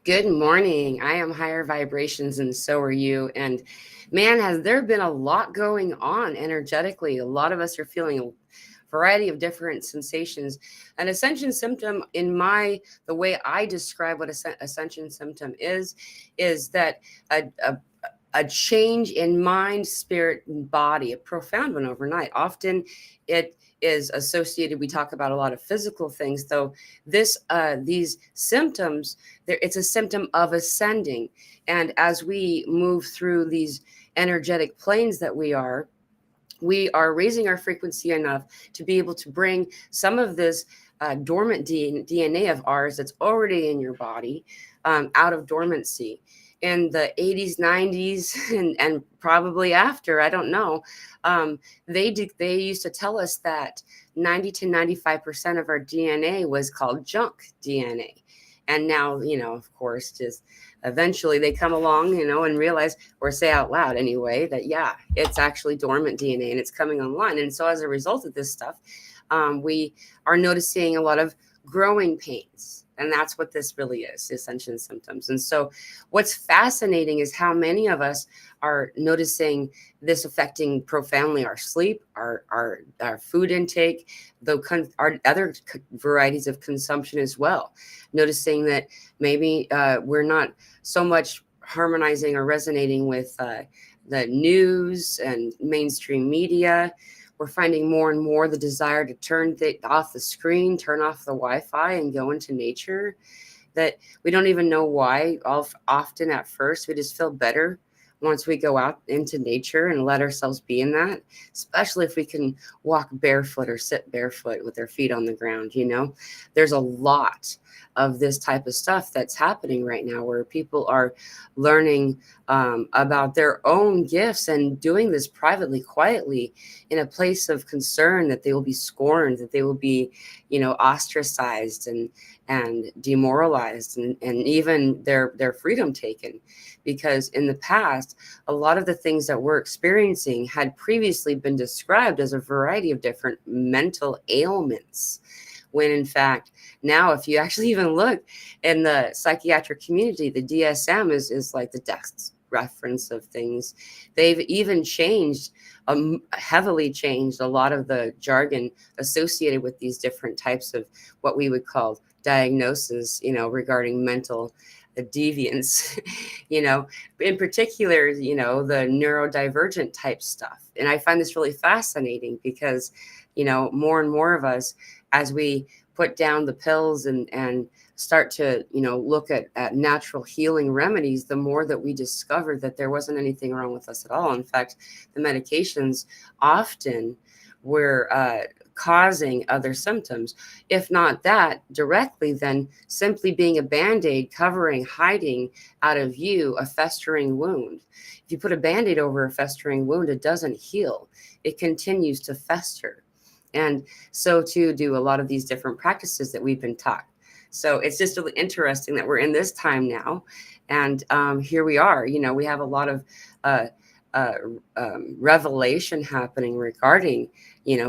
Good morning. I am higher vibrations and so are you. And man, has there been a lot going on energetically. A lot of us are feeling a variety of different sensations. An ascension symptom, the way I describe what ascension symptom is that a change in mind, spirit, and body, a profound one overnight. Often it is associated, we talk about a lot of physical things, though these symptoms, it's a symptom of ascending. And as we move through these energetic planes that we are raising our frequency enough to be able to bring some of this dormant DNA of ours that's already in your body out of dormancy. In the 80s, 90s, and probably after, I don't know, they used to tell us that 90 to 95% of our DNA was called junk DNA. And now, of course, just eventually they come along, and realize, or say out loud anyway, that yeah, it's actually dormant DNA and it's coming online. And so as a result of this stuff, we are noticing a lot of growing pains. And that's what this really is, ascension symptoms. And so what's fascinating is how many of us are noticing this affecting profoundly our sleep, our food intake, our other varieties of consumption as well. Noticing that maybe we're not so much harmonizing or resonating with the news and mainstream media. We're finding more and more the desire to turn off the screen, turn off the Wi-Fi, and go into nature. That we don't even know why. Often at first, we just feel better once we go out into nature and let ourselves be in that, especially if we can walk barefoot or sit barefoot with our feet on the ground. There's a lot of this type of stuff that's happening right now where people are learning about their own gifts and doing this privately, quietly, in a place of concern that they will be scorned, that they will be, ostracized and demoralized, and even their freedom taken. Because in the past, a lot of the things that we're experiencing had previously been described as a variety of different mental ailments. When in fact, now, if you actually even look in the psychiatric community, the DSM is like the desk reference of things. They've even changed, heavily changed a lot of the jargon associated with these different types of what we would call diagnosis, regarding mental deviance, in particular, the neurodivergent type stuff. And I find this really fascinating because, more and more of us, as we put down the pills and start to, look at natural healing remedies, the more that we discover that there wasn't anything wrong with us at all. In fact, the medications often were causing other symptoms. If not that directly, then simply being a Band-Aid covering, hiding out of view a festering wound. If you put a Band-Aid over a festering wound, it doesn't heal. It continues to fester. And so too do a lot of these different practices that we've been taught. So it's just really interesting that we're in this time now. And here we are, we have a lot of revelation happening regarding,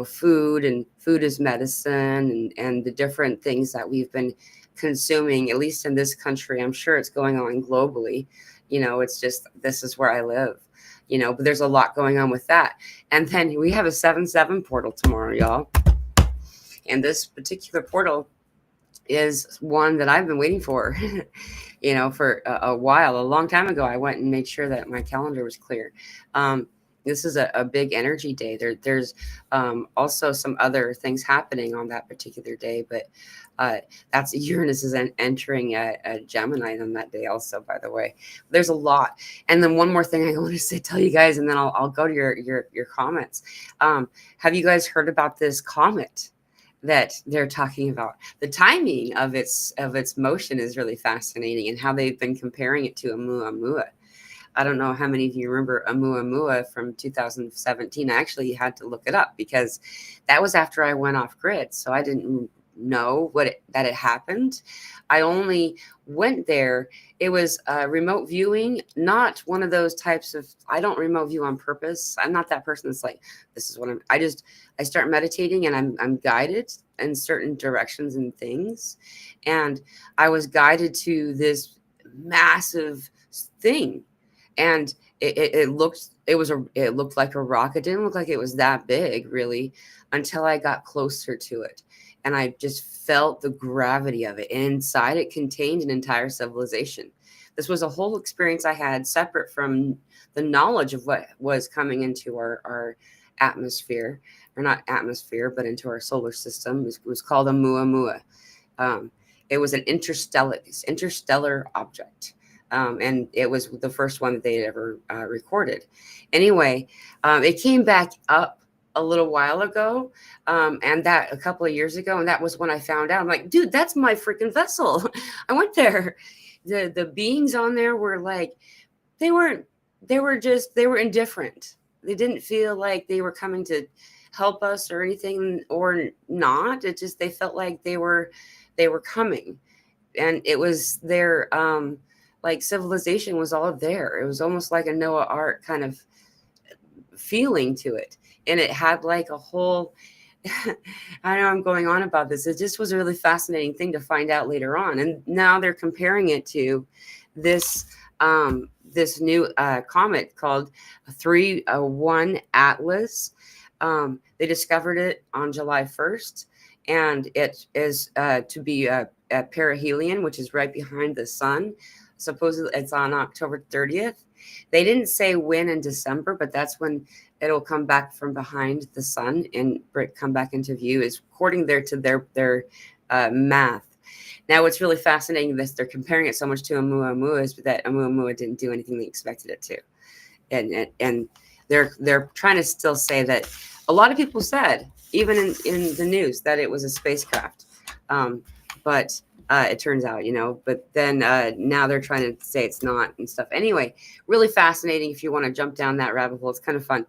food and food as medicine and the different things that we've been consuming, at least in this country. I'm sure it's going on globally. It's just, this is where I live. But there's a lot going on with that. And then we have a 7/7 portal tomorrow, y'all. And this particular portal is one that I've been waiting for, for a while. A long time ago, I went and made sure that my calendar was clear. This is a big energy day. There's also some other things happening on that particular day, but that's Uranus is entering a Gemini on that day also, by the way. There's a lot. And then one more thing I want to tell you guys, and then I'll go to your comments. Have you guys heard about this comet that they're talking about? The timing of its motion is really fascinating, and how they've been comparing it to Oumuamua. I don't know how many of you remember Oumuamua from 2017. I actually had to look it up because that was after I went off grid. So I didn't know that it happened. I only went there. It was remote viewing, not one of those types of, I don't remote view on purpose. I'm not that person that's like, this is what I start meditating and I'm guided in certain directions and things. And I was guided to this massive thing. And it looked like a rock. It didn't look like it was that big really until I got closer to it. And I just felt the gravity of it. And inside it contained an entire civilization. This was a whole experience I had separate from the knowledge of what was coming into our atmosphere, or not atmosphere, but into our solar system. It was called a Muamua. Um, it was an interstellar object. And it was the first one that they had ever recorded. Anyway, it came back up a little while ago, and that a couple of years ago, and that was when I found out. I'm like, dude, that's my freaking vessel. I went there. The beings on there were like, they were indifferent. They didn't feel like they were coming to help us or anything, or not. It just, they felt like they were coming, and it was their like civilization was all there. It was almost like a Noah Ark kind of feeling to it. And it had like a whole, I know I'm going on about this. It just was a really fascinating thing to find out later on. And now they're comparing it to this this new comet called 3-1 Atlas. They discovered it on July 1st, and it is to be a perihelion, which is right behind the sun. Supposedly it's on October 30th. They didn't say when in December, but that's when it'll come back from behind the sun and come back into view, is according to their math. Now, what's really fascinating is they're comparing it so much to Oumuamua is that Oumuamua didn't do anything they expected it to, and they're trying to still say that a lot of people said, even in the news, that it was a spacecraft, but it turns out, but then now they're trying to say it's not and stuff. Anyway, really fascinating. If you want to jump down that rabbit hole, it's kind of fun.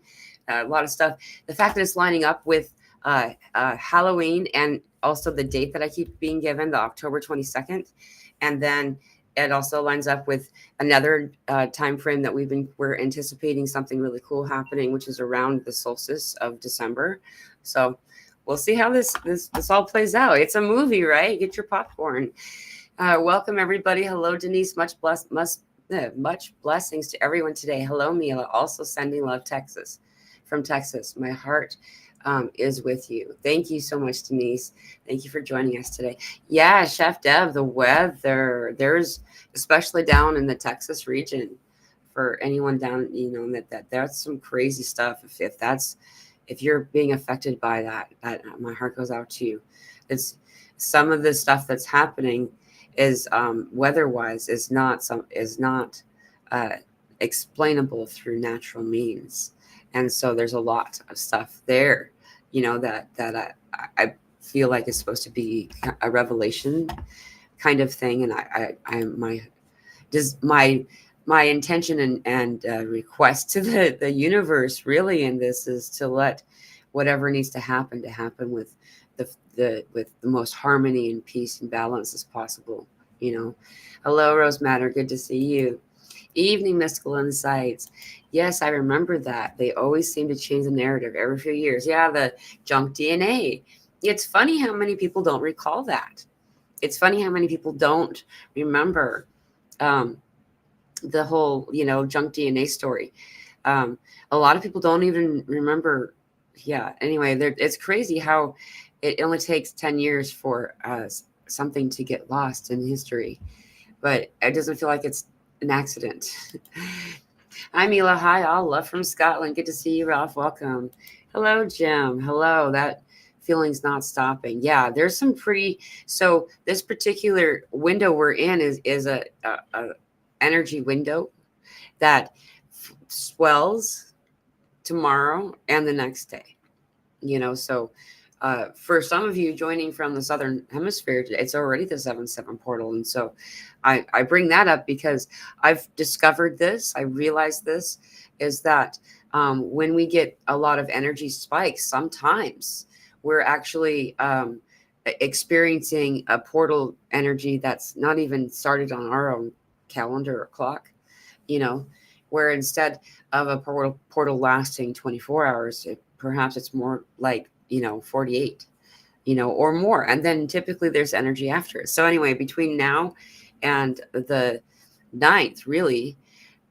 A lot of stuff. The fact that it's lining up with Halloween, and also the date that I keep being given, the October 22nd. And then it also lines up with another time frame that we're anticipating something really cool happening, which is around the solstice of December. So we'll see how this all plays out. It's a movie, right? Get your popcorn. Welcome, everybody. Hello, Denise. Much blessings to everyone today. Hello, Mila. Also sending love, from Texas. My heart is with you. Thank you so much, Denise. Thank you for joining us today. Yeah, Chef Deb, the weather, there's, especially down in the Texas region, for anyone down, that's some crazy stuff. If you're being affected by that, my heart goes out to you. It's some of the stuff that's happening is weather-wise is not explainable through natural means, and so there's a lot of stuff there, that I feel like is supposed to be a revelation kind of thing, and my intention and request to the universe really in this is to let whatever needs to happen with the most harmony and peace and balance as possible. Hello, Rose Matter, good to see you. Evening Mystical Insights. Yes, I remember that. They always seem to change the narrative every few years. Yeah, the junk DNA. It's funny how many people don't recall that. It's funny how many people don't remember the whole, junk DNA story. A lot of people don't even remember. Yeah. Anyway, it's crazy how it only takes 10 years for something to get lost in history, but it doesn't feel like it's an accident. Hi, Mila. Hi, all. Love from Scotland. Good to see you, Ralph. Welcome. Hello, Jim. Hello. That feeling's not stopping. Yeah, there's some so this particular window we're in is a energy window that swells tomorrow and the next day, so for some of you joining from the southern hemisphere, it's already the 7-7 portal. And so I bring that up because I've discovered this. I realized this is that when we get a lot of energy spikes, sometimes we're actually experiencing a portal energy that's not even started on our own calendar or clock, where instead of a portal lasting 24 hours, perhaps it's more like 48, or more. And then typically there's energy after it. So anyway, between now and the 9th, really.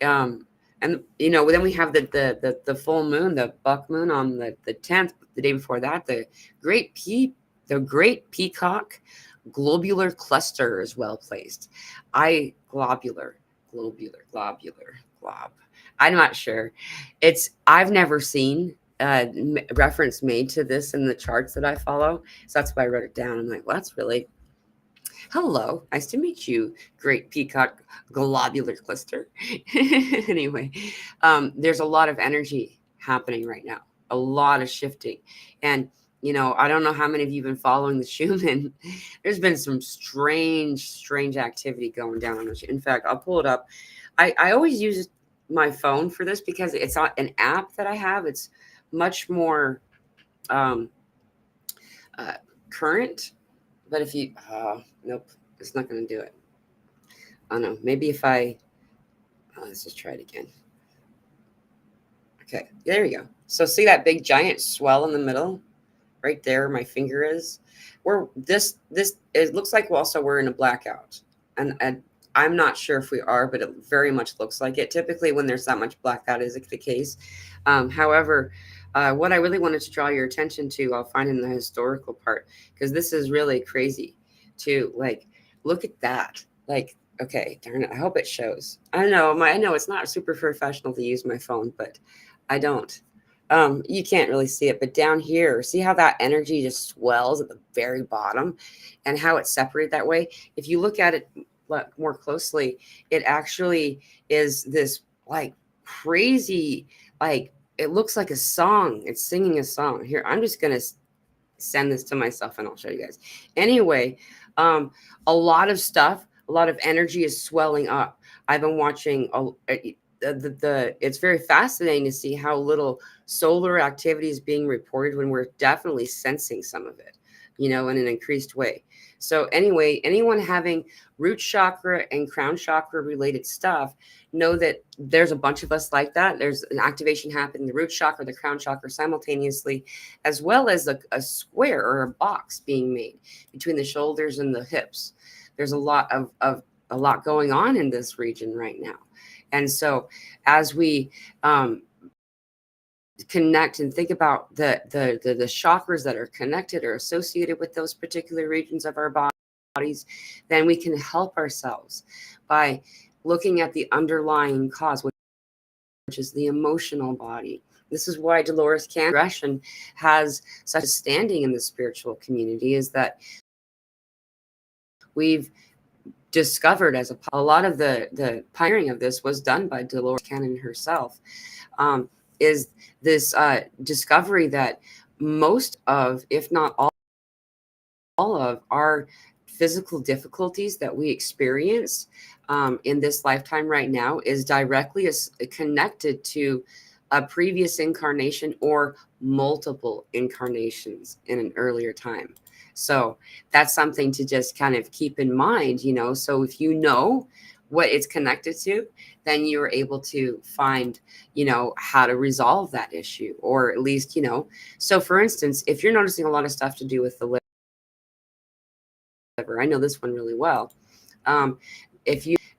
And then we have the full moon, the buck moon on the 10th. The day before that, the great peacock globular cluster is well placed. Globular glob. I'm not sure. I've never seen reference made to this in the charts that I follow, so that's why I wrote it down. I'm like, well, that's really hello, nice to meet you, great peacock globular cluster. Anyway, there's a lot of energy happening right now, a lot of shifting. And, I don't know how many of you have been following the Schumann. There's been some strange activity going down on the Schumann. In fact, I'll pull it up. I always use my phone for this because it's an app that I have. It's much more current. But if you, nope, it's not going to do it. Oh no, maybe if let's just try it again. Okay, there we go. So see that big giant swell in the middle, right there, my finger is. It looks like we're in a blackout, and I'm not sure if we are, but it very much looks like it. Typically, when there's that much blackout, is the case. However, what I really wanted to draw your attention to, I'll find in the historical part, because this is really crazy to look at that. Okay, darn it. I hope it shows. I know it's not super professional to use my phone, but I don't. You can't really see it, but down here, see how that energy just swells at the very bottom and how it's separated that way? If you look at it more closely, it actually is this crazy, it looks like a song. It's singing a song. Here, I'm just going to send this to myself and I'll show you guys. Anyway, a lot of energy is swelling up. I've been watching it's very fascinating to see how little solar activity is being reported when we're definitely sensing some of it, in an increased way. So anyway, anyone having root chakra and crown chakra related stuff, know that there's a bunch of us like that. There's an activation happening in the root chakra, the crown chakra simultaneously, as well as a square or a box being made between the shoulders and the hips. There's a lot going on in this region right now. And so as we connect and think about the chakras that are connected or associated with those particular regions of our bodies, then we can help ourselves by looking at the underlying cause, which is the emotional body. This is why Dolores Cannon aggression has such a standing in the spiritual community, is that we've discovered a lot of the pioneering of this was done by Dolores Cannon herself, is this discovery that most of, if not all of our physical difficulties that we experience in this lifetime right now is directly connected to a previous incarnation or multiple incarnations in an earlier time. So that's something to just kind of keep in mind, so if you know what it's connected to, then you're able to find, how to resolve that issue, or at least, so for instance, if you're noticing a lot of stuff to do with the liver, I know this one really well.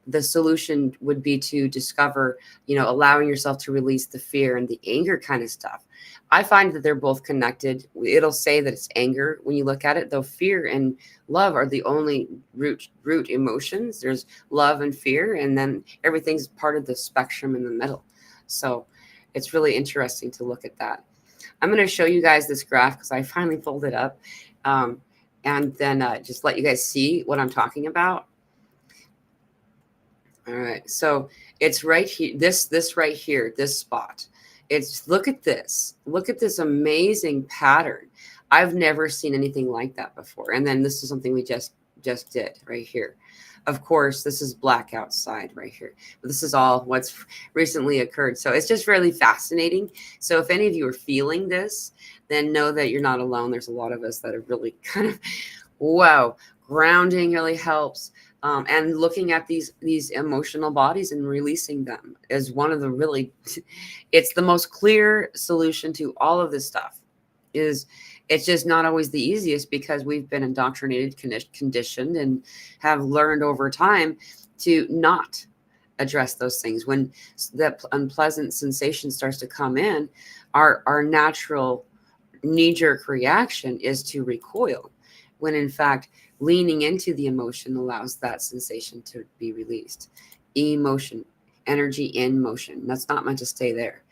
The solution would be to discover, allowing yourself to release the fear and the anger kind of stuff. I find that they're both connected. It'll say that it's anger when you look at it, though fear and love are the only root emotions. There's love and fear, and then everything's part of the spectrum in the middle. So it's really interesting to look at that. I'm going to show you guys this graph because I finally pulled it up, and then just let you guys see what I'm talking about. All right, so it's right here, this right here, this spot. Look at this amazing pattern. I've never seen anything like that before. And then this is something we just did right here. Of course, this is black outside right here, but this is all what's recently occurred. So it's just really fascinating. So if any of you are feeling this, then know that you're not alone. There's a lot of us that are really kind of, wow, grounding really helps. And looking at these emotional bodies and releasing them is one of the really, it's the most clear solution to all of this stuff. It's just not always the easiest because we've been indoctrinated, conditioned, and have learned over time to not address those things. When that unpleasant sensation starts to come in, our natural knee-jerk reaction is to recoil, when in fact leaning into the emotion allows that sensation to be released. Emotion, energy in motion, that's not meant to stay there.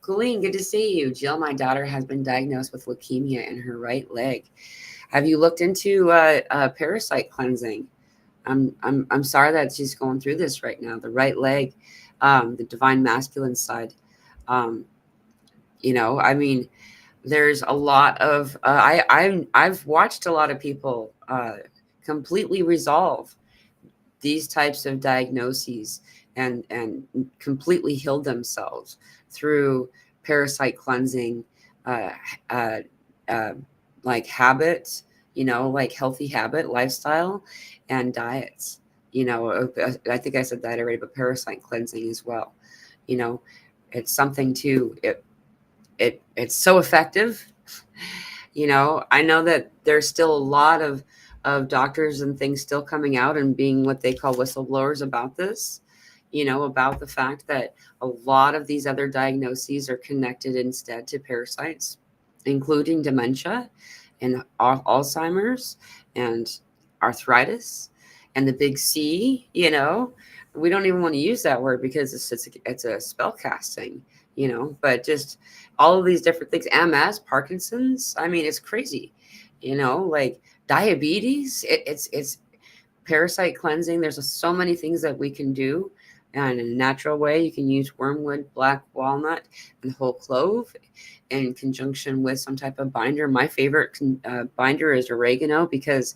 Colleen, good to see you. Jill, my daughter, has been diagnosed with leukemia in her right leg. Have you looked into parasite cleansing? I'm sorry that she's going through this right now. The right leg, the divine masculine side. Um, I mean, there's a lot of I've watched a lot of people completely resolve these types of diagnoses and completely heal themselves through parasite cleansing, uh, uh, uh, like habits, like healthy habit lifestyle and diets. I think I said that already, but parasite cleansing as well. You know, it's something to it's so effective. I know that there's still a lot of doctors and things still coming out and being what they call whistleblowers about this, about the fact that a lot of these other diagnoses are connected instead to parasites, including dementia and Alzheimer's and arthritis and the big C. We don't even want to use that word because it's a spell casting, but just all of these different things, MS, Parkinson's. I mean, it's crazy, like diabetes. It's parasite cleansing. There's so many things that we can do. And in a natural way, you can use wormwood, black walnut, and whole clove in conjunction with some type of binder. My favorite binder is oregano, because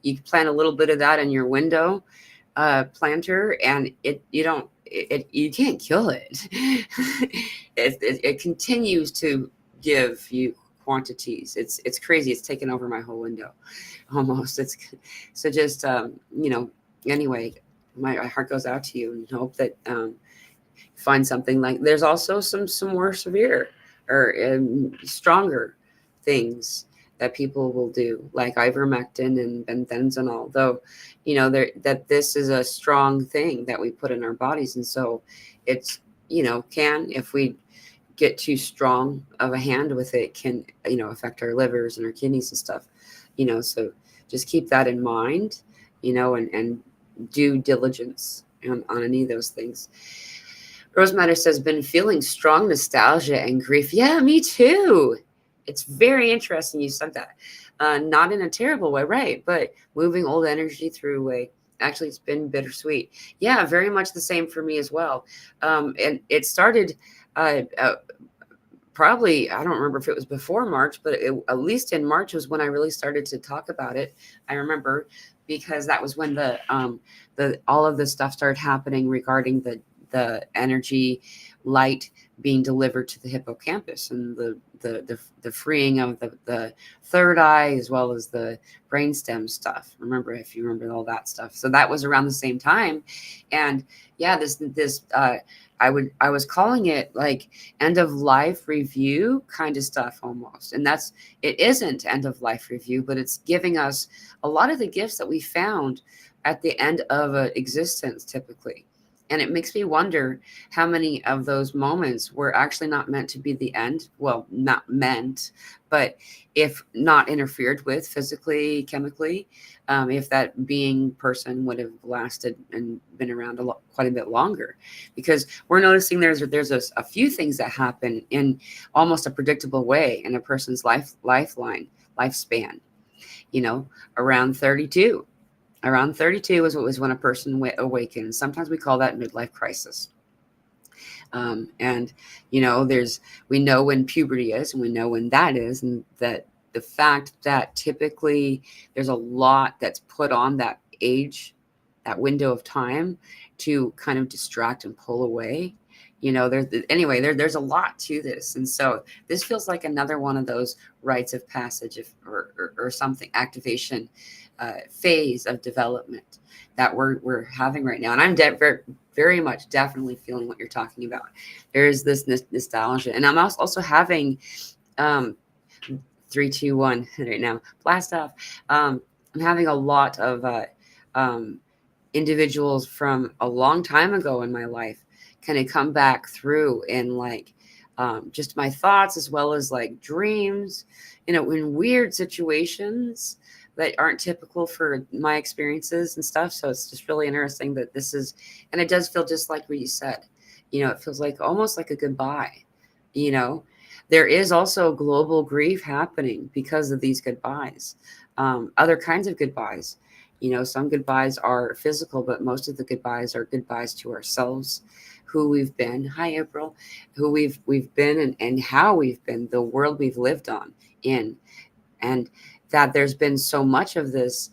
you plant a little bit of that in your window planter, and you can't kill it. It continues to give you quantities. It's crazy. It's taken over my whole window almost. It's so just anyway, my heart goes out to you, and hope that find something. Like there's also some more severe or stronger things that people will do, like ivermectin and benzenol, though that this is a strong thing that we put in our bodies. And so it's if we get too strong of a hand with it, can affect our livers and our kidneys and stuff. So just keep that in mind, and due diligence on any of those things. Rosematter says, been feeling strong nostalgia and grief. Yeah, me too. It's very interesting you said that. Not in a terrible way, right? But moving old energy through a way. Actually, it's been bittersweet. Yeah, very much the same for me as well. And it started probably, I don't remember if it was before March, but at least in March was when I really started to talk about it. I remember, because that was when the all of this stuff started happening regarding the energy light being delivered to the hippocampus, and the freeing of the third eye, as well as the brainstem stuff. Remember, if you remember all that stuff. So that was around the same time. And yeah, this I was calling it like end of life review kind of stuff almost. And it isn't end of life review, but it's giving us a lot of the gifts that we found at the end of an existence typically. And it makes me wonder how many of those moments were actually not meant to be the end. Well, not meant, but if not interfered with physically, chemically, if that being person would have lasted and been around quite a bit longer. Because we're noticing there's a few things that happen in almost a predictable way in a person's lifespan, around 32. Around 32 is when a person awakens. Sometimes we call that midlife crisis. And we know when puberty is, and we know when that is, and that the fact that typically there's a lot that's put on that age, that window of time, to kind of distract and pull away. There's a lot to this. And so this feels like another one of those rites of passage, or something, activation phase of development that we're having right now. And I'm very, very much definitely feeling what you're talking about. There's this nostalgia. And I'm also having 3, 2, 1 right now. Blast off. I'm having a lot of individuals from a long time ago in my life kind of come back through in like just my thoughts as well as like dreams, in weird situations that aren't typical for my experiences and stuff. So it's just really interesting that this is, and it does feel just like what you said. It feels like almost like a goodbye. You know, there is also global grief happening because of these goodbyes. Other kinds of goodbyes. Some goodbyes are physical, but most of the goodbyes are goodbyes to ourselves, who we've been. Hi, April. Who we've been and how we've been, the world we've lived in, and that there's been so much of this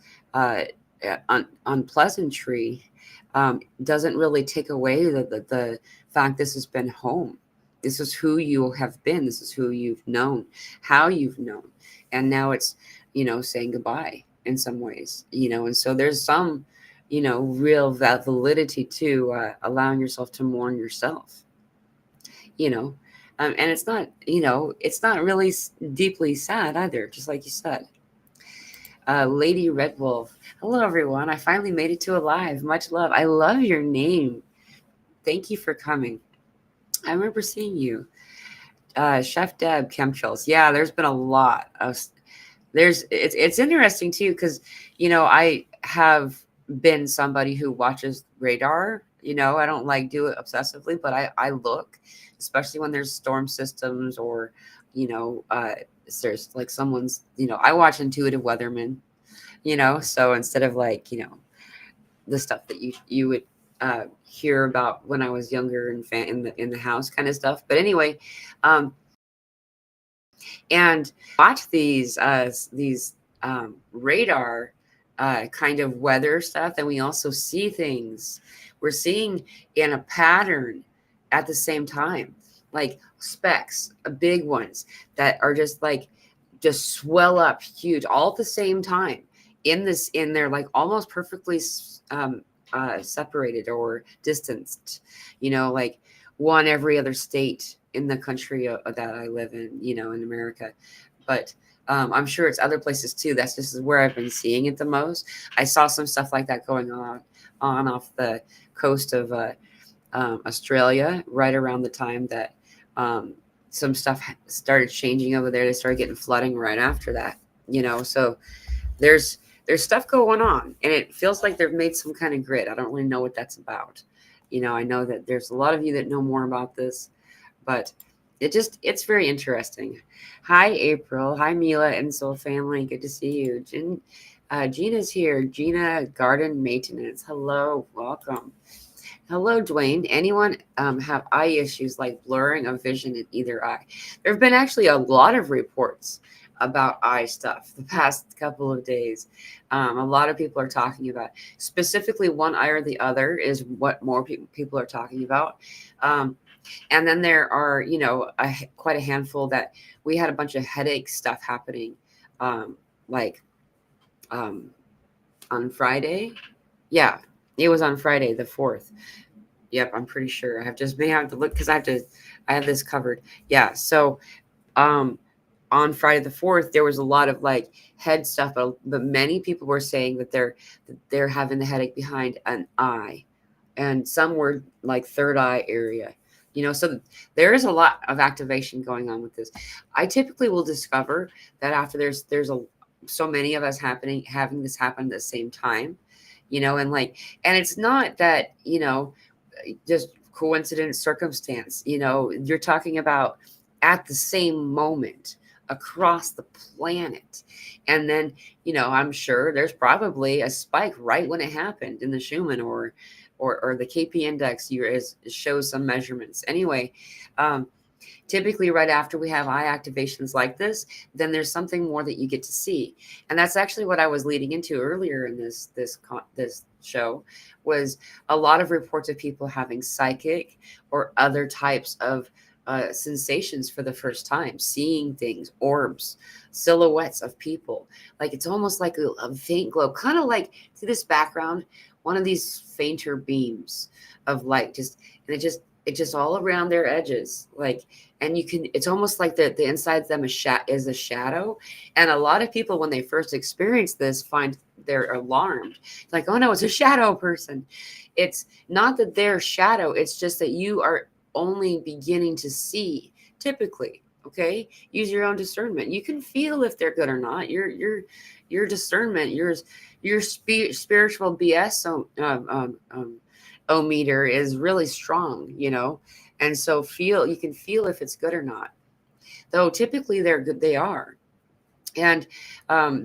unpleasantry doesn't really take away the fact this has been home. This is who you have been. This is who you've known, how you've known. And now it's, saying goodbye in some ways, and so there's some, real validity to allowing yourself to mourn yourself, you know. And it's not really deeply sad either, just like you said. Lady Red Wolf. Hello, everyone. I finally made it to a live. Much love. I love your name. Thank you for coming. I remember seeing you. Chef Deb, chemtrails. Yeah, there's been a lot of. It's interesting too because I have been somebody who watches radar. I don't like do it obsessively, but I look, especially when there's storm systems or there's like someone's. I watch intuitive weathermen. So instead of like the stuff that you would hear about when I was younger and in the house kind of stuff. But anyway, and watch these radar kind of weather stuff, and we also see things. We're seeing in a pattern at the same time, like specks, big ones that are just swell up huge all at the same time in there, like almost perfectly separated or distanced, like one every other state in the country that I live in, in America. But I'm sure it's other places too. That's just where I've been seeing it the most. I saw some stuff like that going on off the coast of Australia right around the time that some stuff started changing over there. They started getting flooding right after that, so there's stuff going on, and it feels like they've made some kind of grid. I don't really know what that's about. I know that there's a lot of you that know more about this, but it's very interesting. Hi, April. Hi, Mila and Soul Family. Good to see you. Gina's here. Gina Garden Maintenance. Hello. Welcome. Hello, Dwayne. Anyone have eye issues like blurring of vision in either eye? There have been actually a lot of reports about eye stuff the past couple of days. A lot of people are talking about specifically one eye or the other is what more people are talking about. And then there are, quite a handful that we had a bunch of headache stuff happening, like on Friday. Yeah, it was on Friday, the 4th. Yep, I'm pretty sure. May have to look because I have this covered. Yeah, so on Friday the 4th, there was a lot of like head stuff, but many people were saying that they're having the headache behind an eye, and some were like third eye area. So there is a lot of activation going on with this. I typically will discover that after there's so many of us having this happen at the same time, and it's not that, just coincidence, circumstance, you're talking about at the same moment across the planet. And then, I'm sure there's probably a spike right when it happened in the Schumann or the KP index shows some measurements. Anyway, typically right after we have eye activations like this, then there's something more that you get to see. And that's actually what I was leading into earlier in this show, was a lot of reports of people having psychic or other types of sensations for the first time, seeing things, orbs, silhouettes of people. Like it's almost like a faint glow, kind of like to this background, one of these fainter beams of light, and it just It just all around their edges, like, and you can, it's almost like the inside of them is a shadow. And a lot of people, when they first experience this, find they're alarmed, like, oh no, it's a shadow person. It's not that they're shadow, it's just that you are only beginning to see, typically. Okay, use your own discernment. You can feel if they're good or not. Your discernment, your spiritual BS, so O meter is really strong, and so you can feel if it's good or not. Though typically they're good, they are. And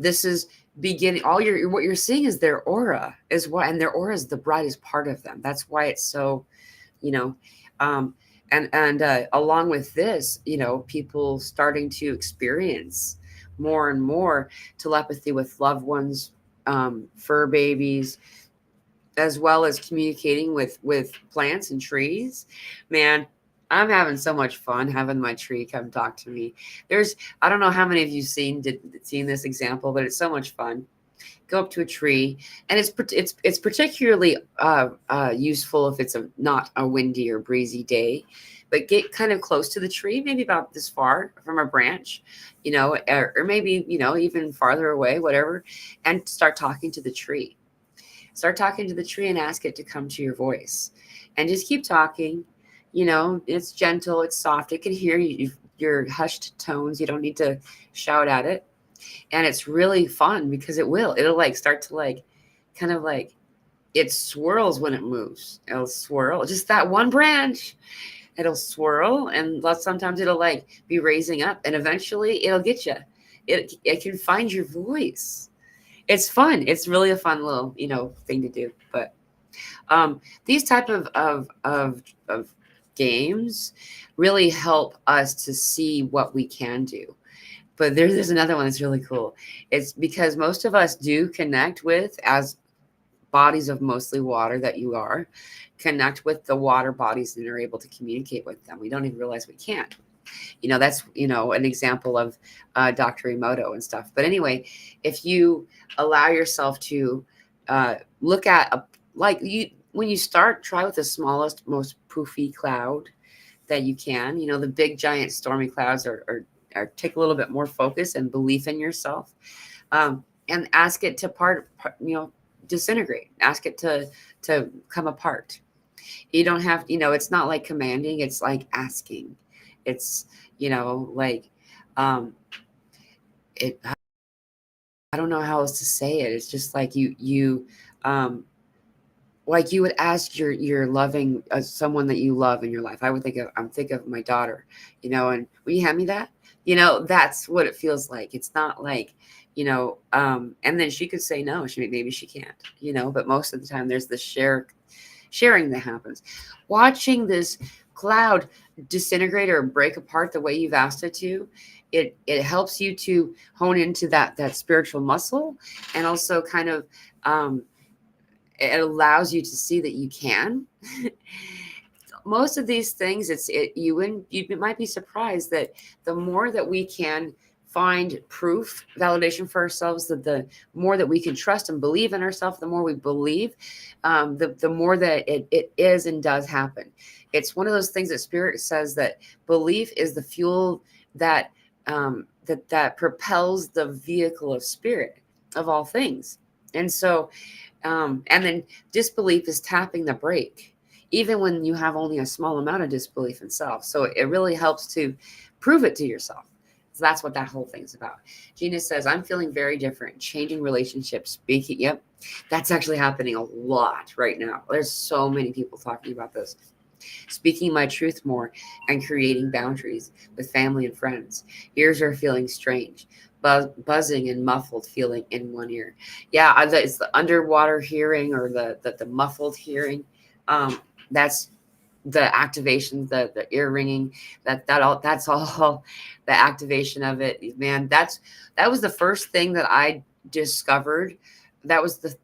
this is beginning. All your what you're seeing is their aura, is what, and their aura is the brightest part of them. That's why it's so, you know, um, and along with this, people starting to experience more and more telepathy with loved ones, fur babies, as well as communicating with plants and trees. Man, I'm having so much fun having my tree come talk to me. There's, I don't know how many of you seen this example, but it's so much fun. Go up to a tree, and it's particularly useful if it's not a windy or breezy day. But get kind of close to the tree, maybe about this far from a branch, or maybe even farther away, whatever, and start talking to the tree. Start talking to the tree and ask it to come to your voice, and just keep talking. It's gentle, it's soft. It can hear you, your hushed tones. You don't need to shout at it. And it's really fun because it'll like start to like kind of like, it swirls when it moves. It'll swirl just that one branch. It'll swirl, and sometimes it'll like be raising up, and eventually it'll get you. It can find your voice. It's fun. It's really a fun little, thing to do. But these type of games really help us to see what we can do. But there's another one that's really cool. It's because most of us do connect with, as bodies of mostly water that you are, connect with the water bodies and are able to communicate with them. We don't even realize we can't. That's an example of Dr. Emoto and stuff. But anyway, if you allow yourself to look at when you start, try with the smallest, most poofy cloud that you can. The big giant stormy clouds are take a little bit more focus and belief in yourself, and ask it to disintegrate. Ask it to come apart. You don't have, it's not like commanding, it's like asking. It's, like, it, I don't know how else to say it. It's just like like you would ask your loving, someone that you love in your life. I'm thinking of my daughter, and will you hand me that? That's what it feels like. It's not like, and then she could say no, maybe she can't, but most of the time there's this sharing that happens. Watching this cloud disintegrate or break apart the way you've asked it to, it helps you to hone into that spiritual muscle, and also kind of it allows you to see that you can. Most of these things, you might be surprised that the more that we can find proof, validation for ourselves, that the more that we can trust and believe in ourselves, the more we believe, the more that it is and does happen. It's one of those things that Spirit says that belief is the fuel that that propels the vehicle of Spirit of all things. And so, and then disbelief is tapping the brake, even when you have only a small amount of disbelief in self. So it really helps to prove it to yourself. So that's what that whole thing's about. Gina says, I'm feeling very different, changing relationships, speaking. Yep, that's actually happening a lot right now. There's so many people talking about this. Speaking my truth more and creating boundaries with family and friends. Ears are feeling strange, buzzing and muffled feeling in one ear. Yeah, it's the underwater hearing, or the muffled hearing. That's the activation, the ear ringing, that's all the activation of it. Man, that was the first thing that I discovered. That was the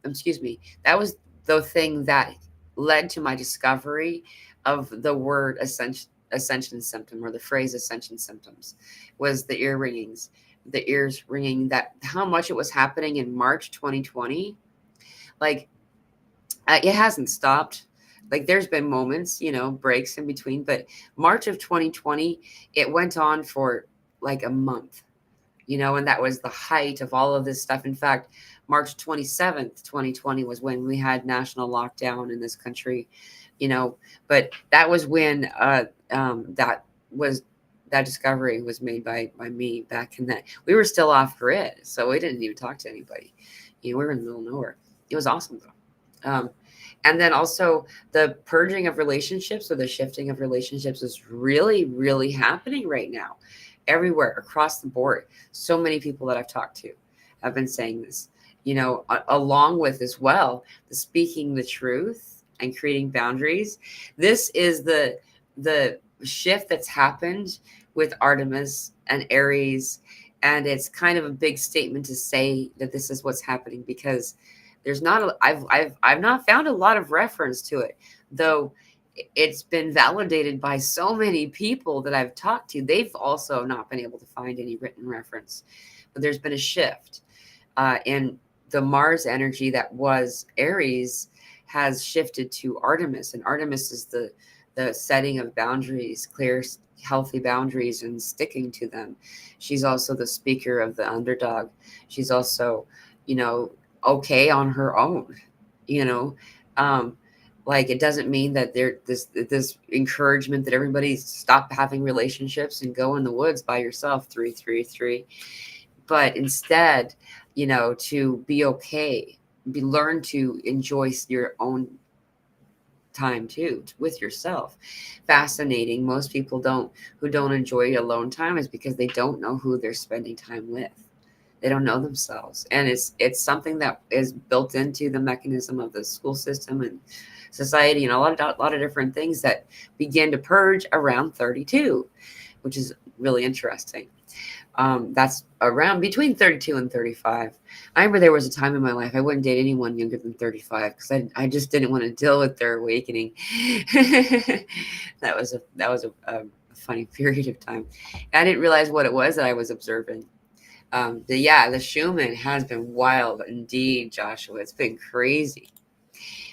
thing that led to my discovery of the word ascension symptom, or the phrase ascension symptoms, was the ear ringings, the ears ringing, that how much it was happening in March 2020. Like, it hasn't stopped. Like there's been moments, breaks in between, but March of 2020, it went on for like a month, and that was the height of all of this stuff. In fact, March 27th, 2020 was when we had national lockdown in this country, but that was when that discovery was made by me back in that. We were still off grid, so we didn't even talk to anybody. We were in the middle of nowhere. It was awesome though. And then also the purging of relationships, or the shifting of relationships, is really, really happening right now, everywhere across the board. So many people that I've talked to have been saying this, along with as well the speaking the truth and creating boundaries. This is the shift that's happened with Artemis and Aries, and it's kind of a big statement to say that this is what's happening, because there's not I've not found a lot of reference to it, though it's been validated by so many people that I've talked to. They've also not been able to find any written reference, but there's been a shift in the Mars energy that was Aries has shifted to Artemis, and Artemis is the setting of boundaries, clear, healthy boundaries, and sticking to them. She's also the speaker of the underdog. She's also, okay on her own, like it doesn't mean that there this encouragement that everybody stop having relationships and go in the woods by yourself, 333, but instead, to be okay, learn to enjoy your own time too with yourself. Fascinating. Most people who don't enjoy alone time is because they don't know who they're spending time with. They don't know themselves, and it's something that is built into the mechanism of the school system and society, and a lot of different things that begin to purge around 32, which is really interesting. That's around between 32 and 35. I remember there was a time in my life I wouldn't date anyone younger than 35 because I just didn't want to deal with their awakening. That was a funny period of time. I didn't realize what it was that I was observing. The Schumann has been wild indeed, Joshua. It's been crazy.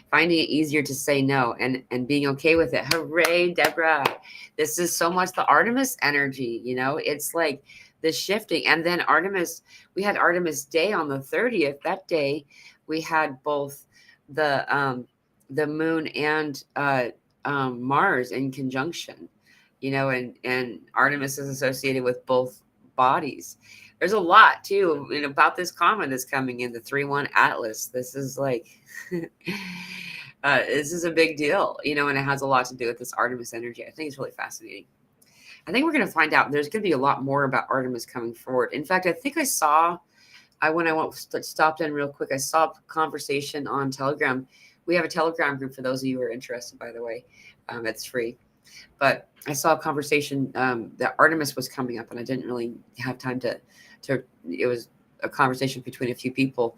Finding it easier to say no and being okay with it. Hooray, Deborah. This is so much the Artemis energy, it's like the shifting. And then Artemis, we had Artemis Day on the 30th. That day we had both the moon and Mars in conjunction, and Artemis is associated with both bodies. There's a lot too about this comet that's coming in, the 3-1 Atlas. This is like this is a big deal, and it has a lot to do with this Artemis energy. I think it's really fascinating. I think we're going to find out. There's going to be a lot more about Artemis coming forward. In fact, I think I saw, when I stopped in real quick, I saw a conversation on Telegram. We have a Telegram group for those of you who are interested, by the way. It's free. But I saw a conversation that Artemis was coming up, and I didn't really have time to. It was a conversation between a few people,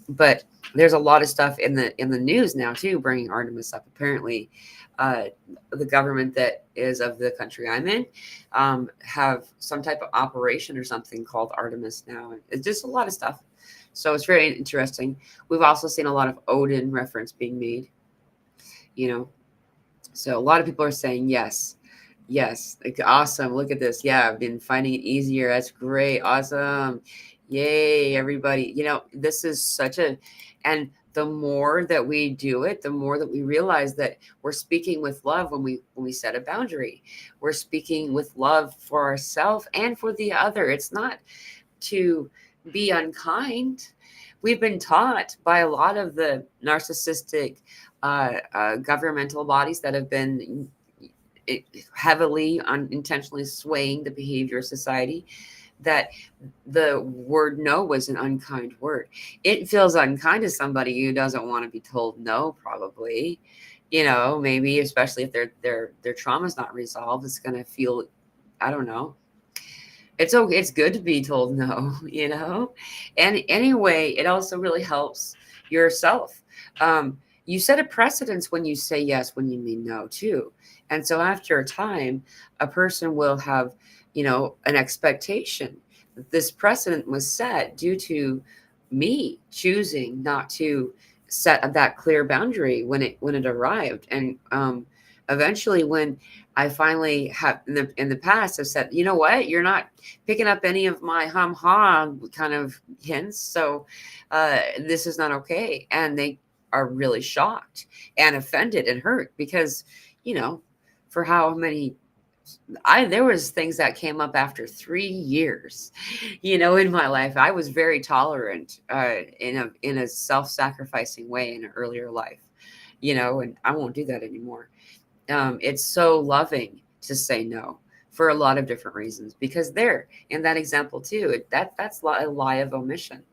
but there's a lot of stuff in the news now too, bringing Artemis up. Apparently, the government that is of the country I'm in have some type of operation or something called Artemis now. It's just a lot of stuff. So it's very interesting. We've also seen a lot of Odin reference being made. So a lot of people are saying yes. Like, awesome. Look at this. Yeah, I've been finding it easier. That's great. Awesome. Yay, everybody. This is and the more that we do it, the more that we realize that we're speaking with love when we set a boundary. We're speaking with love for ourselves and for the other. It's not to be unkind. We've been taught by a lot of the narcissistic governmental bodies that have been heavily unintentionally swaying the behavior of society, that the word no was an unkind word. It feels unkind to somebody who doesn't want to be told no, probably, maybe, especially if their trauma's not resolved. It's going to feel, I don't know. It's okay. It's good to be told no, and anyway, it also really helps yourself. You set a precedence when you say yes, when you mean no too. And so after a time, a person will have, an expectation that this precedent was set due to me choosing not to set that clear boundary when it arrived. And eventually, when I finally have in the past, I've said, you know what, you're not picking up any of my kind of hints, so this is not okay. And they are really shocked and offended and hurt because, you know, for how many there was things that came up after 3 years, in my life. I was very tolerant in a self-sacrificing way in an earlier life, and I won't do that anymore. It's so loving to say no for a lot of different reasons, because there in that example too, that's a lie of omission.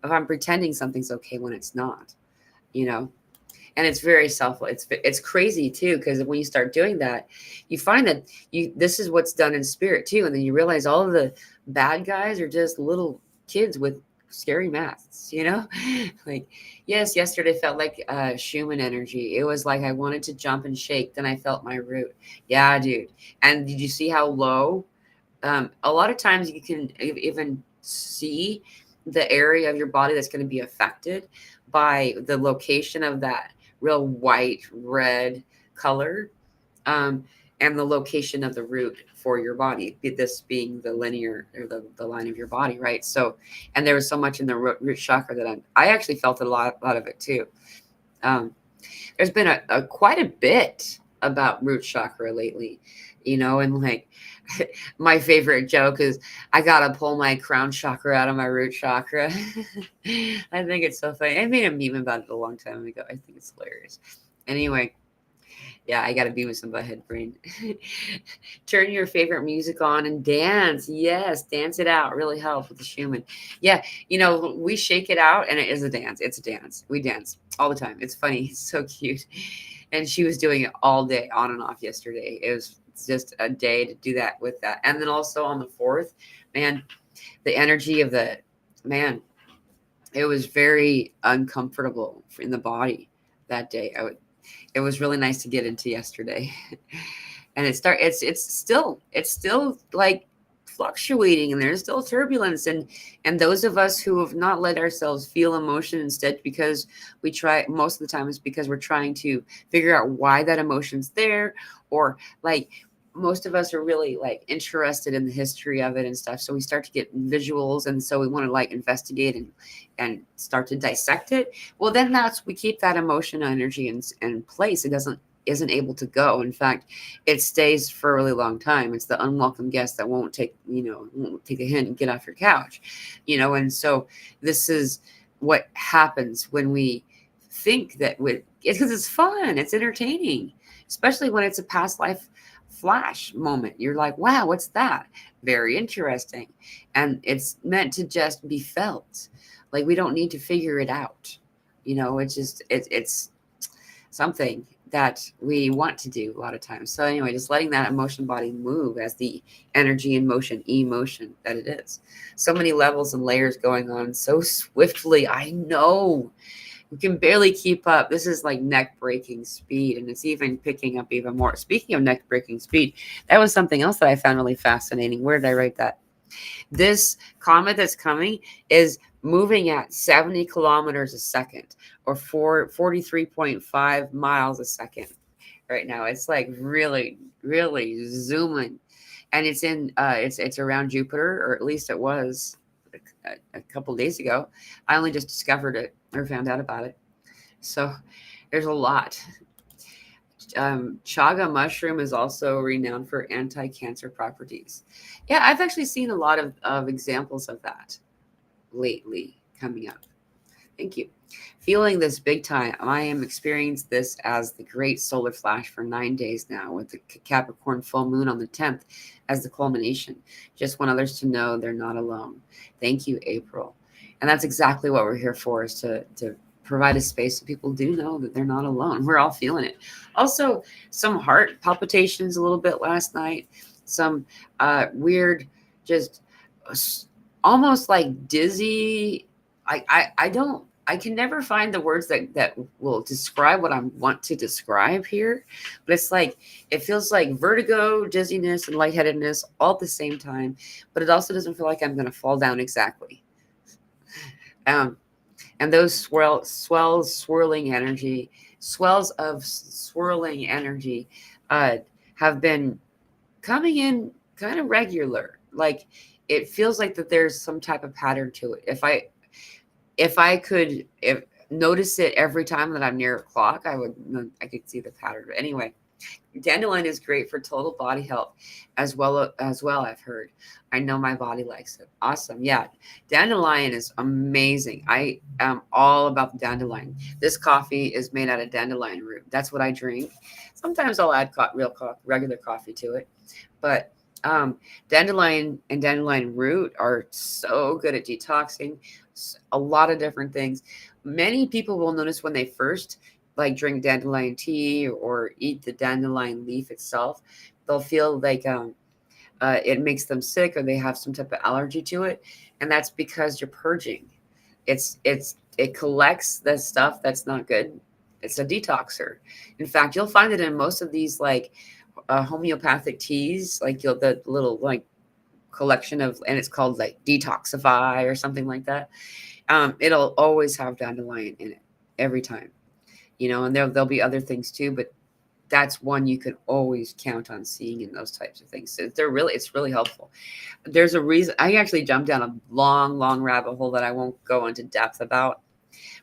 If I'm pretending something's okay when it's not, you know and it's very it's crazy too, because when you start doing that, you find that this is what's done in spirit too, and then you realize all of the bad guys are just little kids with scary masks. Like, yes, yesterday felt like Schumann energy. It was like I wanted to jump and shake, then I felt my root. Yeah, dude. And did you see how low? A lot of times you can even see the area of your body that's going to be affected by the location of that real white red color, um, and the location of the root for your body, this being the linear or the line of your body, right? So, and there was so much in the root chakra that I actually felt a lot of it too. um, there's been a quite a bit about root chakra lately, and like my favorite joke is I gotta pull my crown chakra out of my root chakra. I think it's so funny. I made a meme about it a long time ago. I think it's hilarious. Anyway, yeah, I gotta be with some butthead brain. Turn your favorite music on and dance. Yes, dance it out. Really helps with the Schumann. Yeah, we shake it out and it is a dance. It's a dance. We dance all the time. It's funny. It's so cute. And she was doing it all day, on and off yesterday. It was just a day to do that with that. And then also on the 4th, man, the energy of the man, it was very uncomfortable in the body that day. It was really nice to get into yesterday. And it's still like fluctuating, and there's still turbulence, and those of us who have not let ourselves feel emotion, instead, because we try, most of the time it's because we're trying to figure out why that emotion's there, or like most of us are really like interested in the history of it and stuff, so we start to get visuals, and so we want to like investigate and start to dissect it. Well, then we keep that emotion energy in place. It isn't able to go. In fact, it stays for a really long time. It's the unwelcome guest that won't take a hint and get off your couch, and so this is what happens when we think that because it's fun, it's entertaining, especially when it's a past life flash moment. You're like, wow, what's that? Very interesting. And it's meant to just be felt. Like, we don't need to figure it out. It's something that we want to do a lot of times. So anyway, just letting that emotion body move as the energy and motion, emotion that it is. So many levels and layers going on so swiftly. I know. We can barely keep up. This is like neck breaking speed, and it's even picking up even more. Speaking of neck breaking speed, that was something else that I found really fascinating. Where did I write that? This comet that's coming is moving at 70 kilometers a second, or 43.5 miles a second right now. It's like really, really zooming. And it's around Jupiter, or at least it was a couple days ago. I only just discovered it or found out about it. So there's a lot. Chaga mushroom is also renowned for anti-cancer properties. Yeah, I've actually seen a lot of examples of that lately coming up. Thank you. Feeling this big time. I am experiencing this as the great solar flash for 9 days now, with the Capricorn full moon on the 10th as the culmination. Just want others to know they're not alone. Thank you, April. And that's exactly what we're here for, is to provide a space so people do know that they're not alone. We're all feeling it. Also, some heart palpitations a little bit last night. Some weird, just almost like dizzy. I can never find the words that will describe what I want to describe here, but it's like, it feels like vertigo, dizziness, and lightheadedness all at the same time, but it also doesn't feel like I'm going to fall down exactly. And And those swells of swirling energy uh, have been coming in kind of regular. Like it feels like that there's some type of pattern to it. If I could notice it every time that I'm near a clock, I could see the pattern. But anyway, dandelion is great for total body health as well, I've heard. I know my body likes it. Awesome. Yeah. Dandelion is amazing. I am all about the dandelion. This coffee is made out of dandelion root. That's what I drink. Sometimes I'll add regular coffee to it. But dandelion and dandelion root are so good at detoxing a lot of different things. Many people will notice when they first like drink dandelion tea or eat the dandelion leaf itself, they'll feel like it makes them sick or they have some type of allergy to it, and that's because you're purging. It collects the stuff that's not good. It's a detoxer. In fact, you'll find it in most of these like homeopathic teas, like the little like collection of, and it's called like detoxify or something like that. It'll always have dandelion in it every time, and there'll be other things too, but that's one you can always count on seeing in those types of things. So it's really helpful. There's a reason I actually jumped down a long rabbit hole that I won't go into depth about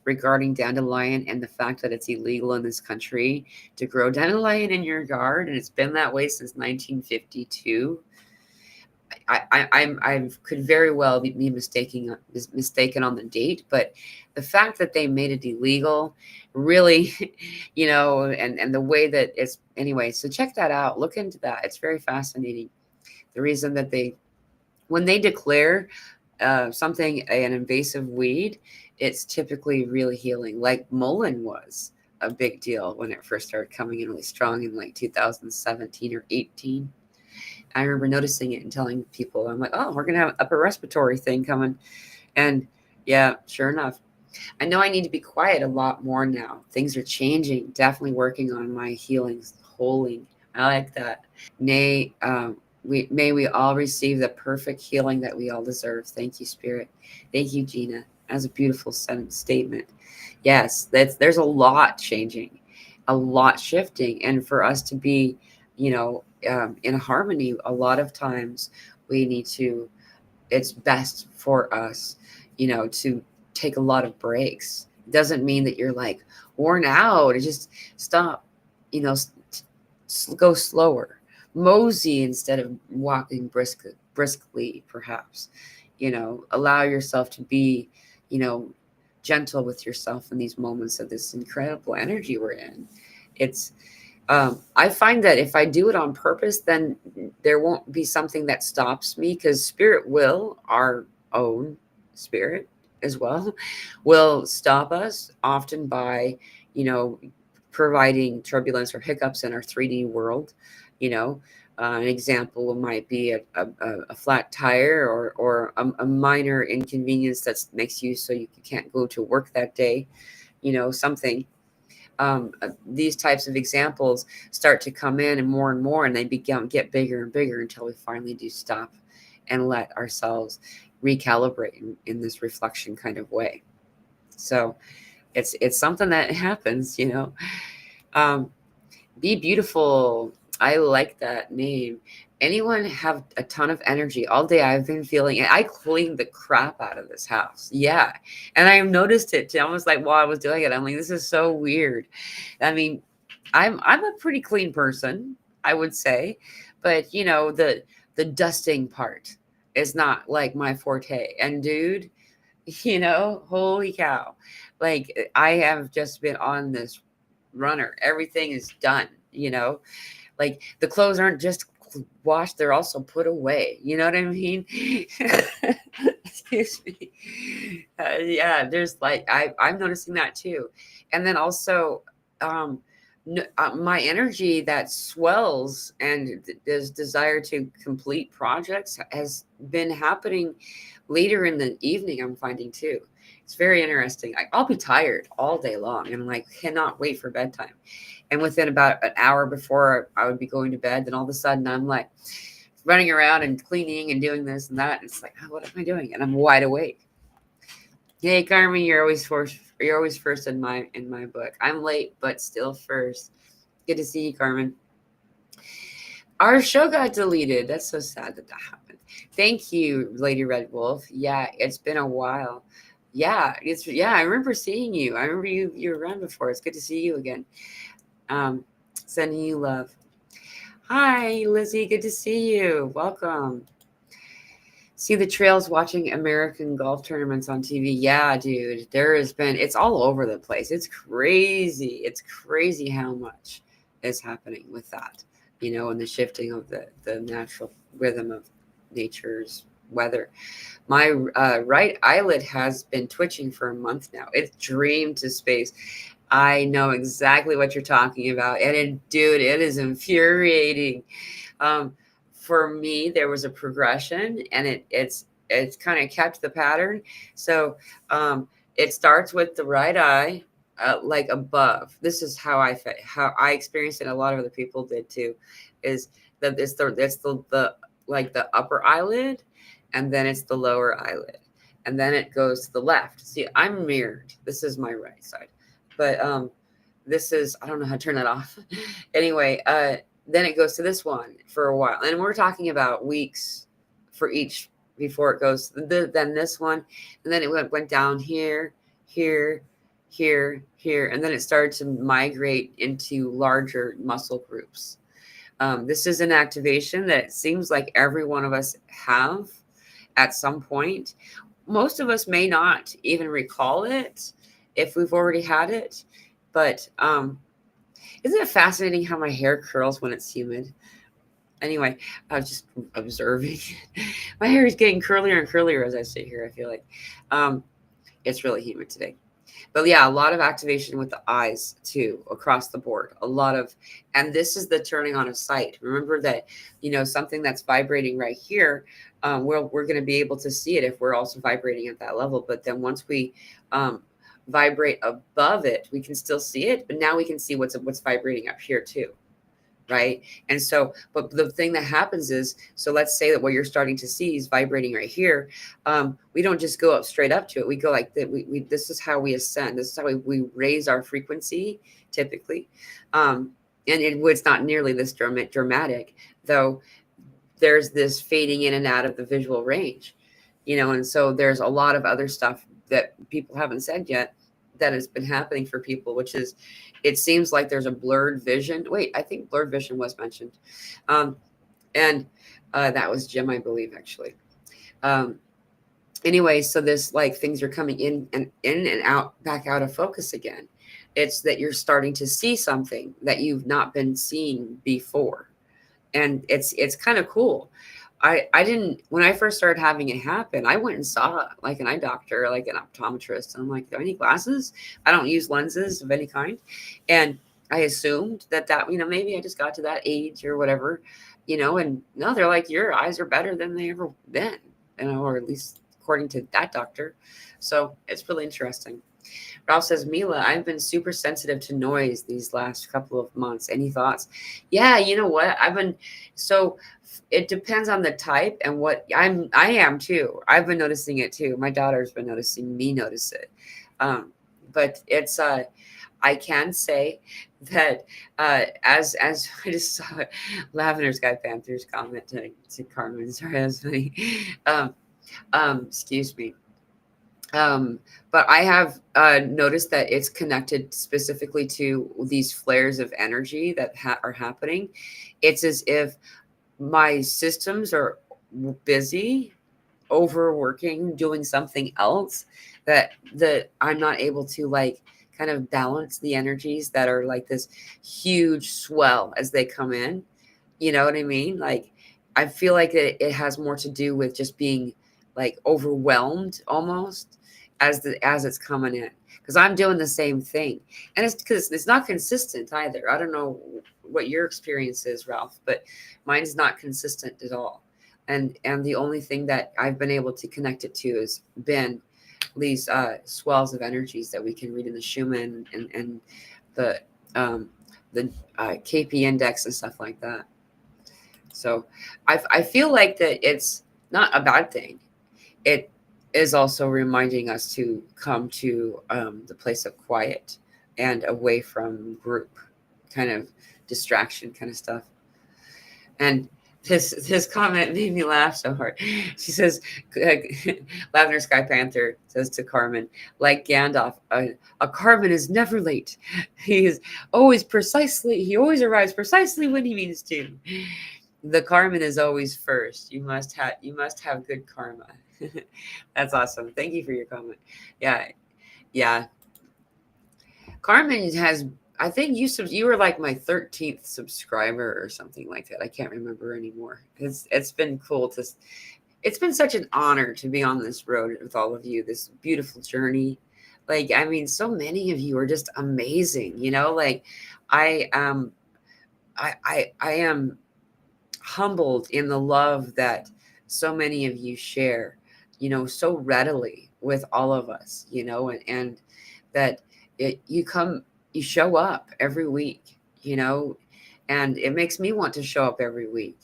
regarding dandelion and the fact that it's illegal in this country to grow dandelion in your yard, and it's been that way since 1952. I could very well be mistaken on the date, but the fact that they made it illegal, really, and the way that it's anyway. So check that out. Look into that. It's very fascinating. The reason that when they declare something an invasive weed, it's typically really healing. Like mullein was a big deal when it first started coming in really strong in like 2017 or 18. I remember noticing it and telling people, I'm like, oh, we're going to have an upper respiratory thing coming. And yeah, sure enough. I know I need to be quiet a lot more now. Things are changing. Definitely working on my healings, holding. I like that. May we all receive the perfect healing that we all deserve. Thank you, Spirit. Thank you, Gina. That's a beautiful statement. Yes, there's a lot changing, a lot shifting. And for us to be, in harmony, a lot of times it's best for us, to take a lot of breaks. It doesn't mean that you're like worn out. It just stop, go slower, mosey instead of walking briskly, perhaps, allow yourself to be, gentle with yourself in these moments of this incredible energy we're in. I find that if I do it on purpose, then there won't be something that stops me, because spirit our own spirit as well, will stop us often by, providing turbulence or hiccups in our 3D world. An example might be a flat tire or a minor inconvenience that makes you so you can't go to work that day, something. These types of examples start to come in and more, and they get bigger and bigger until we finally do stop and let ourselves recalibrate in this reflection kind of way. So it's something that happens, Be beautiful. I like that name. Anyone have a ton of energy all day? I've been feeling it. I cleaned the crap out of this house. Yeah. And I noticed it almost like while I was doing it. I'm like, this is so weird. I mean, I'm a pretty clean person, I would say. But the dusting part is not like my forte. And dude, holy cow. Like I have just been on this runner. Everything is done, like the clothes aren't just washed, they're also put away. You know what I mean? Excuse me. Yeah, there's like I'm noticing that too. And then also my energy that swells and this desire to complete projects has been happening later in the evening, I'm finding too. It's very interesting. I'll be tired all day long and like cannot wait for bedtime. And within about an hour before I would be going to bed, then all of a sudden I'm like running around and cleaning and doing this and that. It's like, oh, what am I doing? And I'm wide awake. Hey Carmen, you're always first in my book. I'm late, but still first. Good to see you, Carmen. Our show got deleted. That's so sad that happened. Thank you, Lady Red Wolf. Yeah, it's been a while. Yeah, I remember seeing you. I remember you were around before. It's good to see you again. Um, Sending you love. Hi, Lizzie. Good to see you. Welcome. See the trails watching American golf tournaments on TV. Yeah, dude. There has been, it's all over the place. It's crazy. It's crazy how much is happening with that, and the shifting of the natural rhythm of nature's weather. My right eyelid has been twitching for a month now. It's dreamed to space. I know exactly what you're talking about. And dude, it is infuriating. Um, for me, there was a progression, and it's kind of kept the pattern. So it starts with the right eye, like above. This is how I experienced it. A lot of other people did too. Is that it's the like the upper eyelid, and then it's the lower eyelid, and then it goes to the left. See, I'm mirrored. This is my right side, but this is, I don't know how to turn that off. Anyway, then it goes to this one for a while, and we're talking about weeks for each before it goes then this one, and then it went down here, here, here, and then it started to migrate into larger muscle groups. This is an activation that it seems like every one of us have at some point. Most of us may not even recall it if we've already had it, but isn't it fascinating how my hair curls when it's humid? Anyway, I was just observing. My hair is getting curlier and curlier as I sit here, I feel like. Um, it's really humid today. But yeah, a lot of activation with the eyes too, across the board. A lot of, and this is the turning on of sight. Remember that, something that's vibrating right here, we're going to be able to see it if we're also vibrating at that level. But then once we vibrate above it, we can still see it, but now we can see what's vibrating up here too. Right. And so, but the thing that happens is, so let's say that what you're starting to see is vibrating right here. We don't just go up straight up to it. We go like that. This is how we ascend. This is how we raise our frequency typically. And it's not nearly this dramatic, though. There's this fading in and out of the visual range, and so there's a lot of other stuff that people haven't said yet that has been happening for people, which is, it seems like there's a blurred vision. Wait, I think blurred vision was mentioned. Um, and that was Jim, I believe, actually. Um, anyway, so this, like, things are coming in and out, back out of focus again. It's that you're starting to see something that you've not been seeing before. And it's kind of cool. I didn't, when I first started having it happen, I went and saw like an eye doctor, like an optometrist, and I'm like, do I need glasses? I don't use lenses of any kind. And I assumed that maybe I just got to that age or whatever, and no, they're like, your eyes are better than they ever been, or at least according to that doctor. So it's really interesting. Ralph says, Mila, I've been super sensitive to noise these last couple of months. Any thoughts? Yeah, you know what? So it depends on the type and what I am too. I've been noticing it too. My daughter's been noticing me notice it. But it's I can say that as I just saw Lavender Sky Panthers comment to Carmen. Sorry, that's funny. Excuse me. But I have noticed that it's connected specifically to these flares of energy that are happening. It's as if my systems are busy, overworking, doing something else, that I'm not able to, like, kind of balance the energies that are like this huge swell as they come in. You know what I mean? Like, I feel like it has more to do with just being like overwhelmed almost as it's coming in, because I'm doing the same thing, and it's because it's not consistent either. I don't know what your experience is, Ralph, but mine's not consistent at all. And the only thing that I've been able to connect it to has been these swells of energies that we can read in the Schumann and the um, the KP index and stuff like that. So I feel like that it's not a bad thing. It is also reminding us to come to the place of quiet and away from group kind of distraction kind of stuff. And this comment made me laugh so hard. She says, Lavender Sky Panther says to Carmen, like Gandalf, a Carmen is never late. He always arrives precisely when he means to. The Carmen is always first. You must have good karma. That's awesome. Thank you for your comment. Yeah, yeah. Carmen has, I think you were like my 13th subscriber or something like that. I can't remember anymore. It's been cool to, it's been such an honor to be on this road with all of you, this beautiful journey. Like, I mean, so many of you are just amazing, like I I am humbled in the love that so many of you share, so readily with all of us, and that you show up every week, and it makes me want to show up every week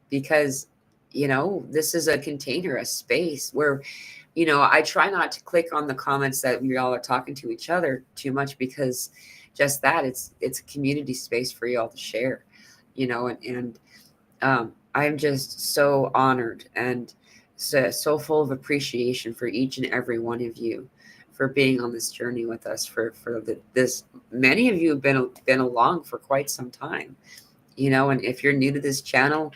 because, this is a container, a space where, I try not to click on the comments that we all are talking to each other too much because just that it's a community space for you all to share, and I'm just so honored and so full of appreciation for each and every one of you for being on this journey with us this. Many of you have been along for quite some time, and if you're new to this channel,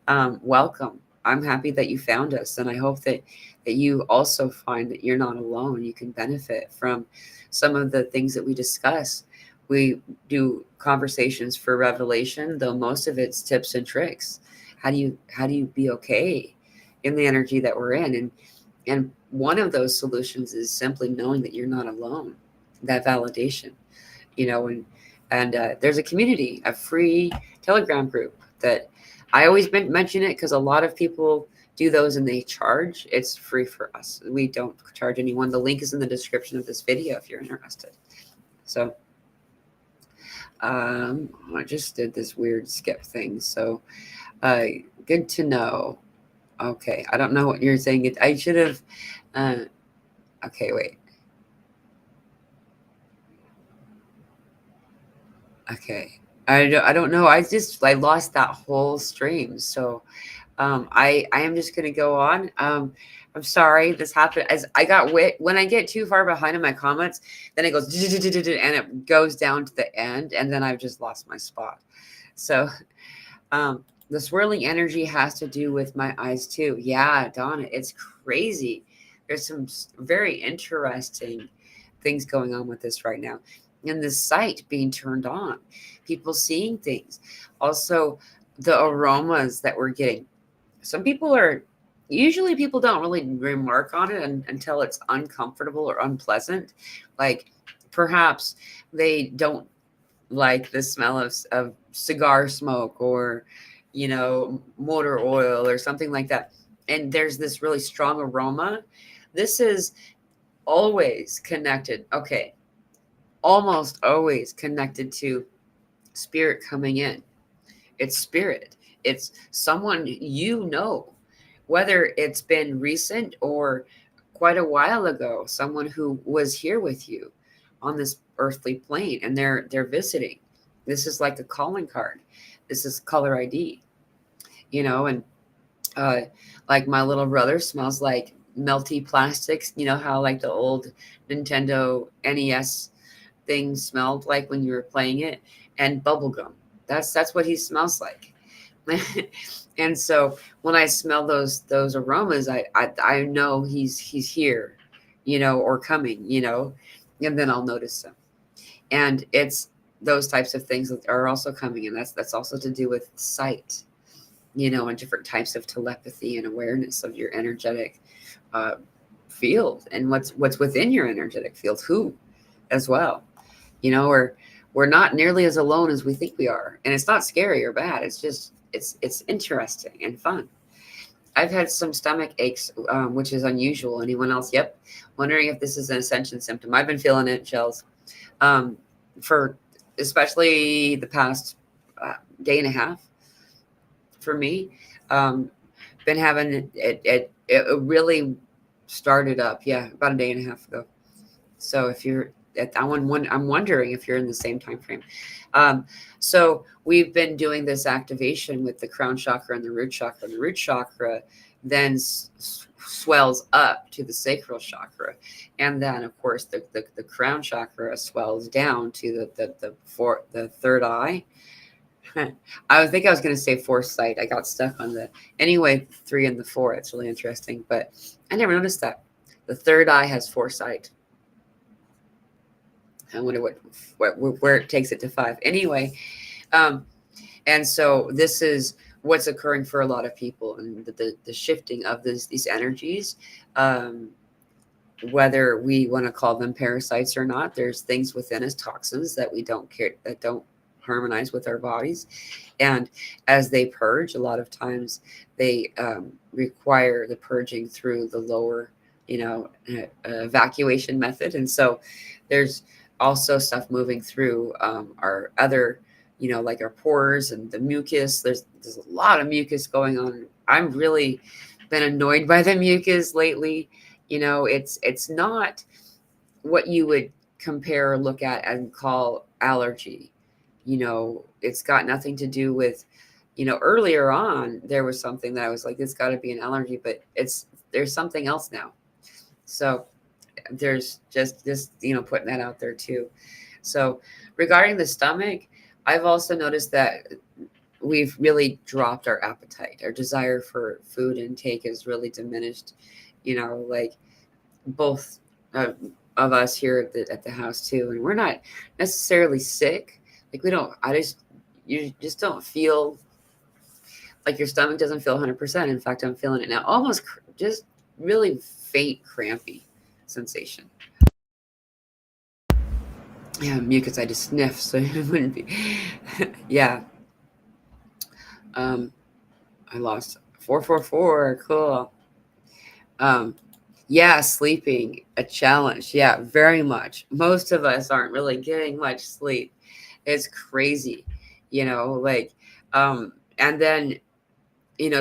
welcome. I'm happy that you found us, and I hope that you also find that you're not alone. You can benefit from some of the things that we discuss. We do conversations for revelation, though most of it's tips and tricks. How do you be okay in the energy that we're in? And one of those solutions is simply knowing that you're not alone. That validation, and there's a community, a free Telegram group that I always mention it because a lot of people do those and they charge. It's free for us. We don't charge anyone. The link is in the description of this video if you're interested. So I just did this weird skip thing. So good to know. Okay, I don't know what you're saying. I should have. Okay, wait. Okay, I don't know. I lost that whole stream. So I am just gonna go on. I'm sorry this happened. As I got wit when I get too far behind in my comments, then it goes and it goes down to the end, and then I've just lost my spot. So the swirling energy has to do with my eyes too. Yeah, Donna, it's crazy. There's some very interesting things going on with this right now. And the sight being turned on, people seeing things. Also, the aromas that we're getting. Some people usually people don't really remark on it until it's uncomfortable or unpleasant. Like perhaps they don't like the smell of cigar smoke or motor oil or something like that, and there's this really strong aroma. This is always connected, okay, almost always connected to spirit coming in. It's spirit, it's someone, whether it's been recent or quite a while ago, someone who was here with you on this earthly plane, and they're visiting. This is like a calling card. This is color ID, and like my little brother smells like melty plastics. You know how like the old Nintendo NES thing smelled like when you were playing it, and bubblegum. That's what he smells like. And so when I smell those aromas, I know he's here, or coming, and then I'll notice them. And it's those types of things that are also coming in. That's also to do with sight, and different types of telepathy and awareness of your energetic field and what's within your energetic field, who as well. We're not nearly as alone as we think we are, and it's not scary or bad. It's just it's interesting and fun. I've had some stomach aches, which is unusual. Anyone else? Yep. Wondering if this is an ascension symptom. I've been feeling it, Shells, for especially the past day and a half. For me, been having it really started up, yeah, about a day and a half ago. So if you're at that one, I'm wondering if you're in the same time frame. So we've been doing this activation with the crown chakra and the root chakra. And the root chakra then swells up to the sacral chakra, and then of course the crown chakra swells down to the third eye. I think I was going to say foresight. I got stuck on the anyway 3 and the 4. It's really interesting, but I never noticed that the third eye has foresight. I wonder where it takes it to 5. Anyway, and so this is what's occurring for a lot of people, and the shifting of these energies. Whether we want to call them parasites or not, there's things within us, toxins that we don't care, that don't harmonize with our bodies, and as they purge, a lot of times they require the purging through the lower, evacuation method, and so there's also stuff moving through our other, like our pores and the mucus. There's a lot of mucus going on. I'm really been annoyed by the mucus lately. It's not what you would compare or look at and call allergy. It's got nothing to do with, earlier on there was something that I was like, it's got to be an allergy, but there's something else now. So there's just putting that out there too. So regarding the stomach, I've also noticed that we've really dropped our appetite. Our desire for food intake is really diminished. Like both of us here at the house too, and we're not necessarily sick. Like you just don't feel like your stomach doesn't feel 100%. In fact, I'm feeling it now, almost just really faint, crampy sensation. Yeah, mucus. I just sniff, so it wouldn't be. Yeah. I lost 444. Cool. Yeah, sleeping a challenge. Yeah, very much. Most of us aren't really getting much sleep. It's crazy, like, and then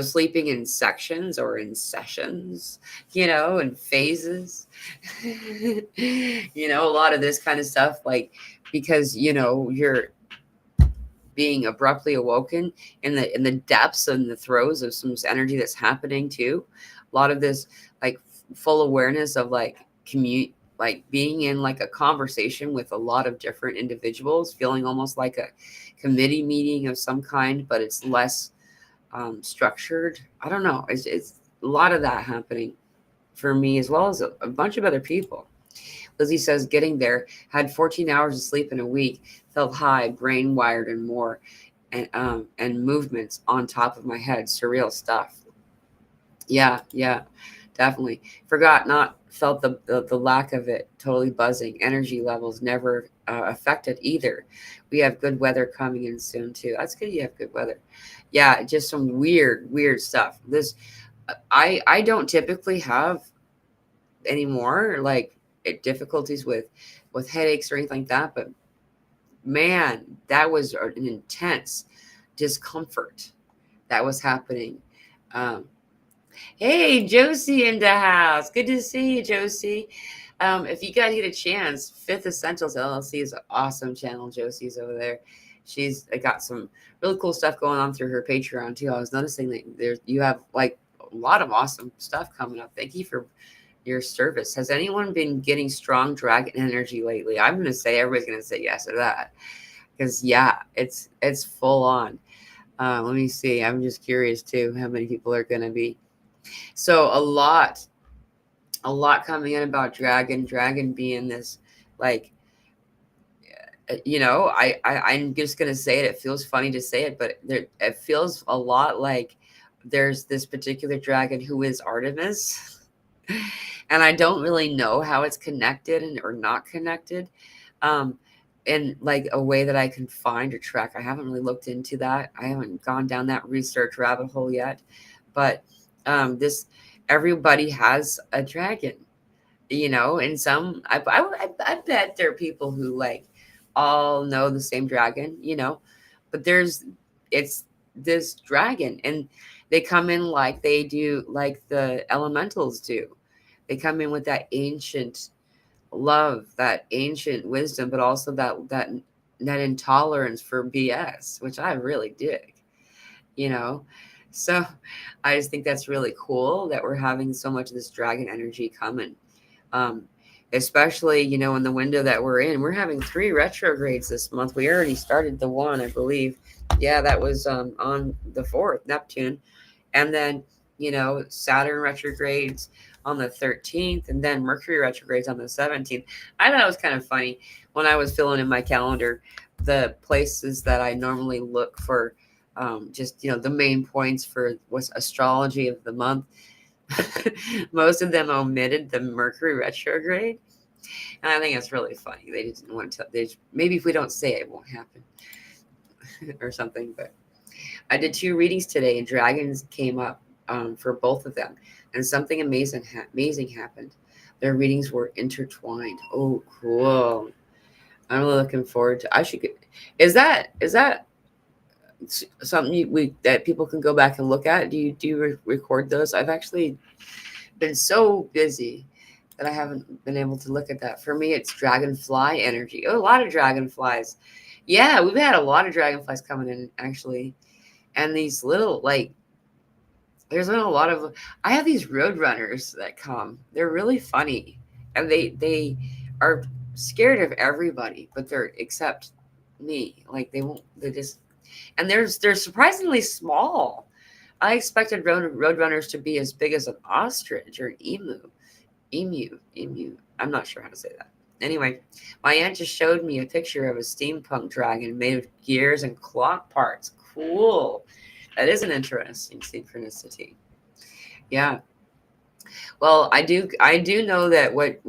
sleeping in sections or in sessions, in phases. A lot of this kind of stuff, like, because you're being abruptly awoken in the depths and the throes of some energy that's happening too. A lot of this, like, full awareness of like like being in like a conversation with a lot of different individuals, feeling almost like a committee meeting of some kind, but it's less structured. I don't know. It's a lot of that happening for me, as well as a bunch of other people. Lizzie says, getting there, had 14 hours of sleep in a week, felt high, brain wired, and more, and movements on top of my head. Surreal stuff. Yeah, definitely. Felt the lack of it. Totally buzzing. Energy levels never affected either. We have good weather coming in soon too. That's good. You have good weather. Yeah, just some weird stuff. I don't typically have anymore, like, difficulties with headaches or anything like that, but man, that was an intense discomfort that was happening. um Hey, Josie in the house. Good to see you, Josie. If you guys get a chance, Fifth Essentials LLC is an awesome channel. Josie's over there. She's got some really cool stuff going on through her Patreon too. I was noticing that you have like a lot of awesome stuff coming up. Thank you for your service. Has anyone been getting strong dragon energy lately? I'm going to say everybody's going to say yes to that, because yeah, it's full on. Let me see. I'm just curious too how many people are going to be. So a lot coming in about dragon being this, like, I'm just gonna say it. It feels funny to say it, but it feels a lot like there's this particular dragon who is Artemis, and I don't really know how it's connected or not connected, in like a way that I can find or track. I haven't really looked into that. I haven't gone down that research rabbit hole yet, but this everybody has a dragon, and some I bet there are people who like all know the same dragon, but it's this dragon, and they come in like they do, like the elementals do. They come in with that ancient love, that ancient wisdom, but also that intolerance for BS, which I really dig, you know. So I just think that's really cool that we're having so much of this dragon energy coming. Um, Especially, in the window that we're in. We're having 3 retrogrades this month. We already started the one, I believe. Yeah, that was on the 4th, Neptune. And then, Saturn retrogrades on the 13th, and then Mercury retrogrades on the 17th. I thought it was kind of funny when I was filling in my calendar the places that I normally look for, just, the main points for what's astrology of the month. Most of them omitted the Mercury retrograde. And I think it's really funny. They didn't want to, maybe if we don't say it, it won't happen or something. But I did 2 readings today, and dragons came up for both of them, and something amazing happened. Their readings were intertwined. Oh, cool! I'm really looking forward to. I should get. Is that something that people can go back and look at? Do you record those? I've actually been so busy that I haven't been able to look at that. For me, it's dragonfly energy. Oh, a lot of dragonflies. Yeah, we've had a lot of dragonflies coming in actually. And these little, there's been a lot of, I have these road runners that come. They're really funny. And they are scared of everybody, but they're except me. Like they just, and they're surprisingly small. I expected road runners to be as big as an ostrich or an emu. I'm not sure how to say that. Anyway, my aunt just showed me a picture of a steampunk dragon made of gears and clock parts. Cool. That is an interesting synchronicity. Yeah. Well, I do know that what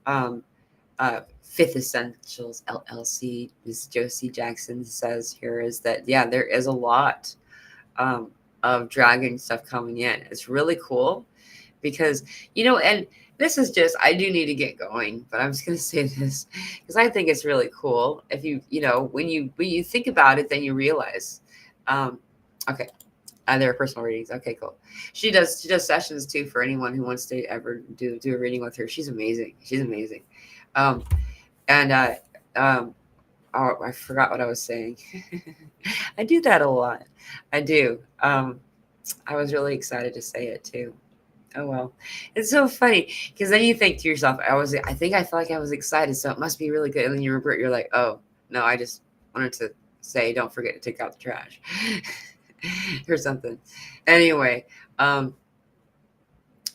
um Fifth Essentials LLC, Miss Josie Jackson says here is that, yeah, there is a lot of dragon stuff coming in. It's really cool because, and this is just, I do need to get going, but I'm just going to say this because I think it's really cool. If when you think about it, then you realize, okay, there are personal readings. Okay, cool. She does sessions too for anyone who wants to ever do a reading with her. She's amazing. Um, and oh, I forgot what I was saying. I do that a lot. I do. I was really excited to say it too. Oh well, it's so funny because then you think to yourself, I think I felt like I was excited, so it must be really good. And then you revert, you're like, oh no, I just wanted to say, don't forget to take out the trash or something. Anyway,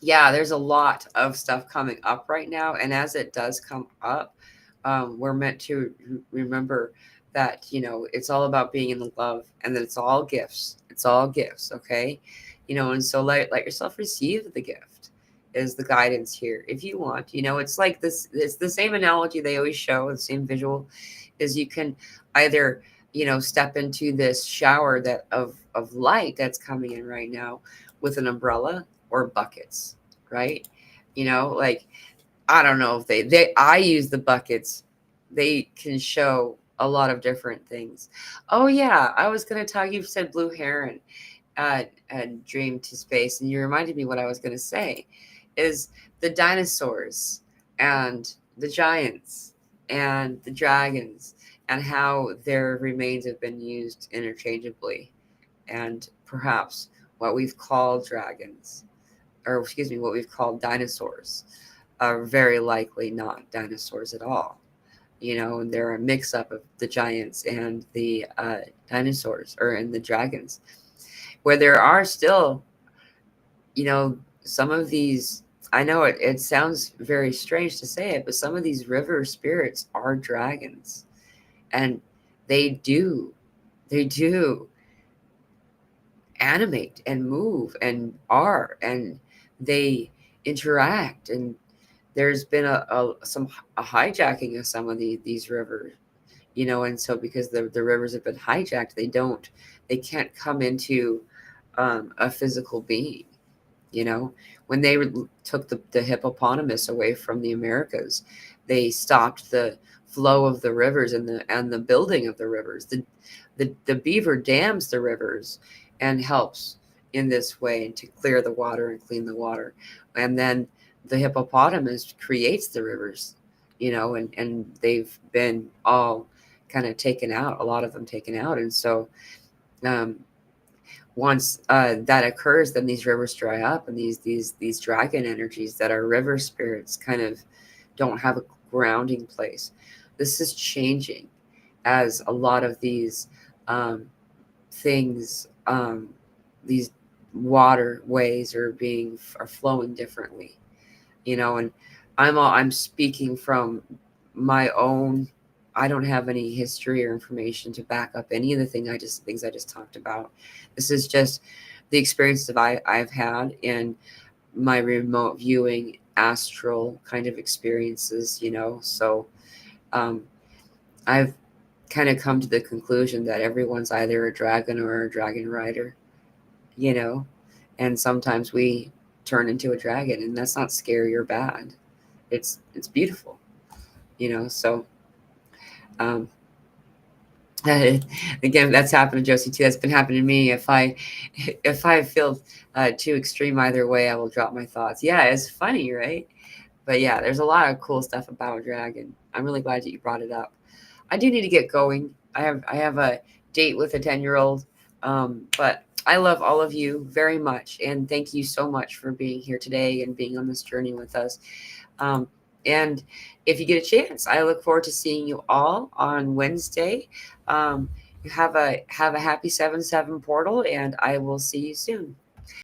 yeah, there's a lot of stuff coming up right now, and as it does come up, we're meant to remember that it's all about being in the love, and that it's all gifts. It's all gifts, okay? And so let yourself receive the gift is the guidance here. If you want, it's like this. It's the same analogy they always show. The same visual is you can either step into this shower that of light that's coming in right now with an umbrella or buckets, right? Like, I don't know if I use the buckets. They can show a lot of different things. Oh yeah, I was going to tell you, said blue heron and dream to space, and you reminded me what I was going to say is the dinosaurs and the giants and the dragons and how their remains have been used interchangeably, and perhaps what we've called dragons, or excuse me, what we've called dinosaurs, are very likely not dinosaurs at all. And they're a mix up of the giants and the dinosaurs, and the dragons, where there are still, some of these. I know it sounds very strange to say it, but some of these river spirits are dragons, and they do animate and move and they interact, and there's been a hijacking of some of these rivers, and so because the rivers have been hijacked, they can't come into a physical being. When they took the hippopotamus away from the Americas, they stopped the flow of the rivers and the building of the rivers. The beaver dams the rivers and helps in this way to clear the water and clean the water. And then the hippopotamus creates the rivers, and they've been all kind of taken out, a lot of them taken out. And so um, once that occurs, then these rivers dry up, and these dragon energies that are river spirits kind of don't have a grounding place. This is changing as a lot of these things, these waterways are flowing differently, and I'm speaking from my own. I don't have any history or information to back up any of the things I just talked about. This is just the experience that I've had in my remote viewing astral kind of experiences, so um, I've kind of come to the conclusion that everyone's either a dragon or a dragon rider, you know, and sometimes we turn into a dragon, and that's not scary or bad. It's beautiful, So um, again, that's happened to Josie too. That's been happening to me. If I feel too extreme either way, I will drop my thoughts. Yeah, it's funny, right? But yeah, there's a lot of cool stuff about dragon. I'm really glad that you brought it up. I do need to get going. I have a date with a 10-year-old. But I love all of you very much, and thank you so much for being here today and being on this journey with us. Um, and if you get a chance, I look forward to seeing you all on Wednesday. You have a happy 7/7 portal, and I will see you soon.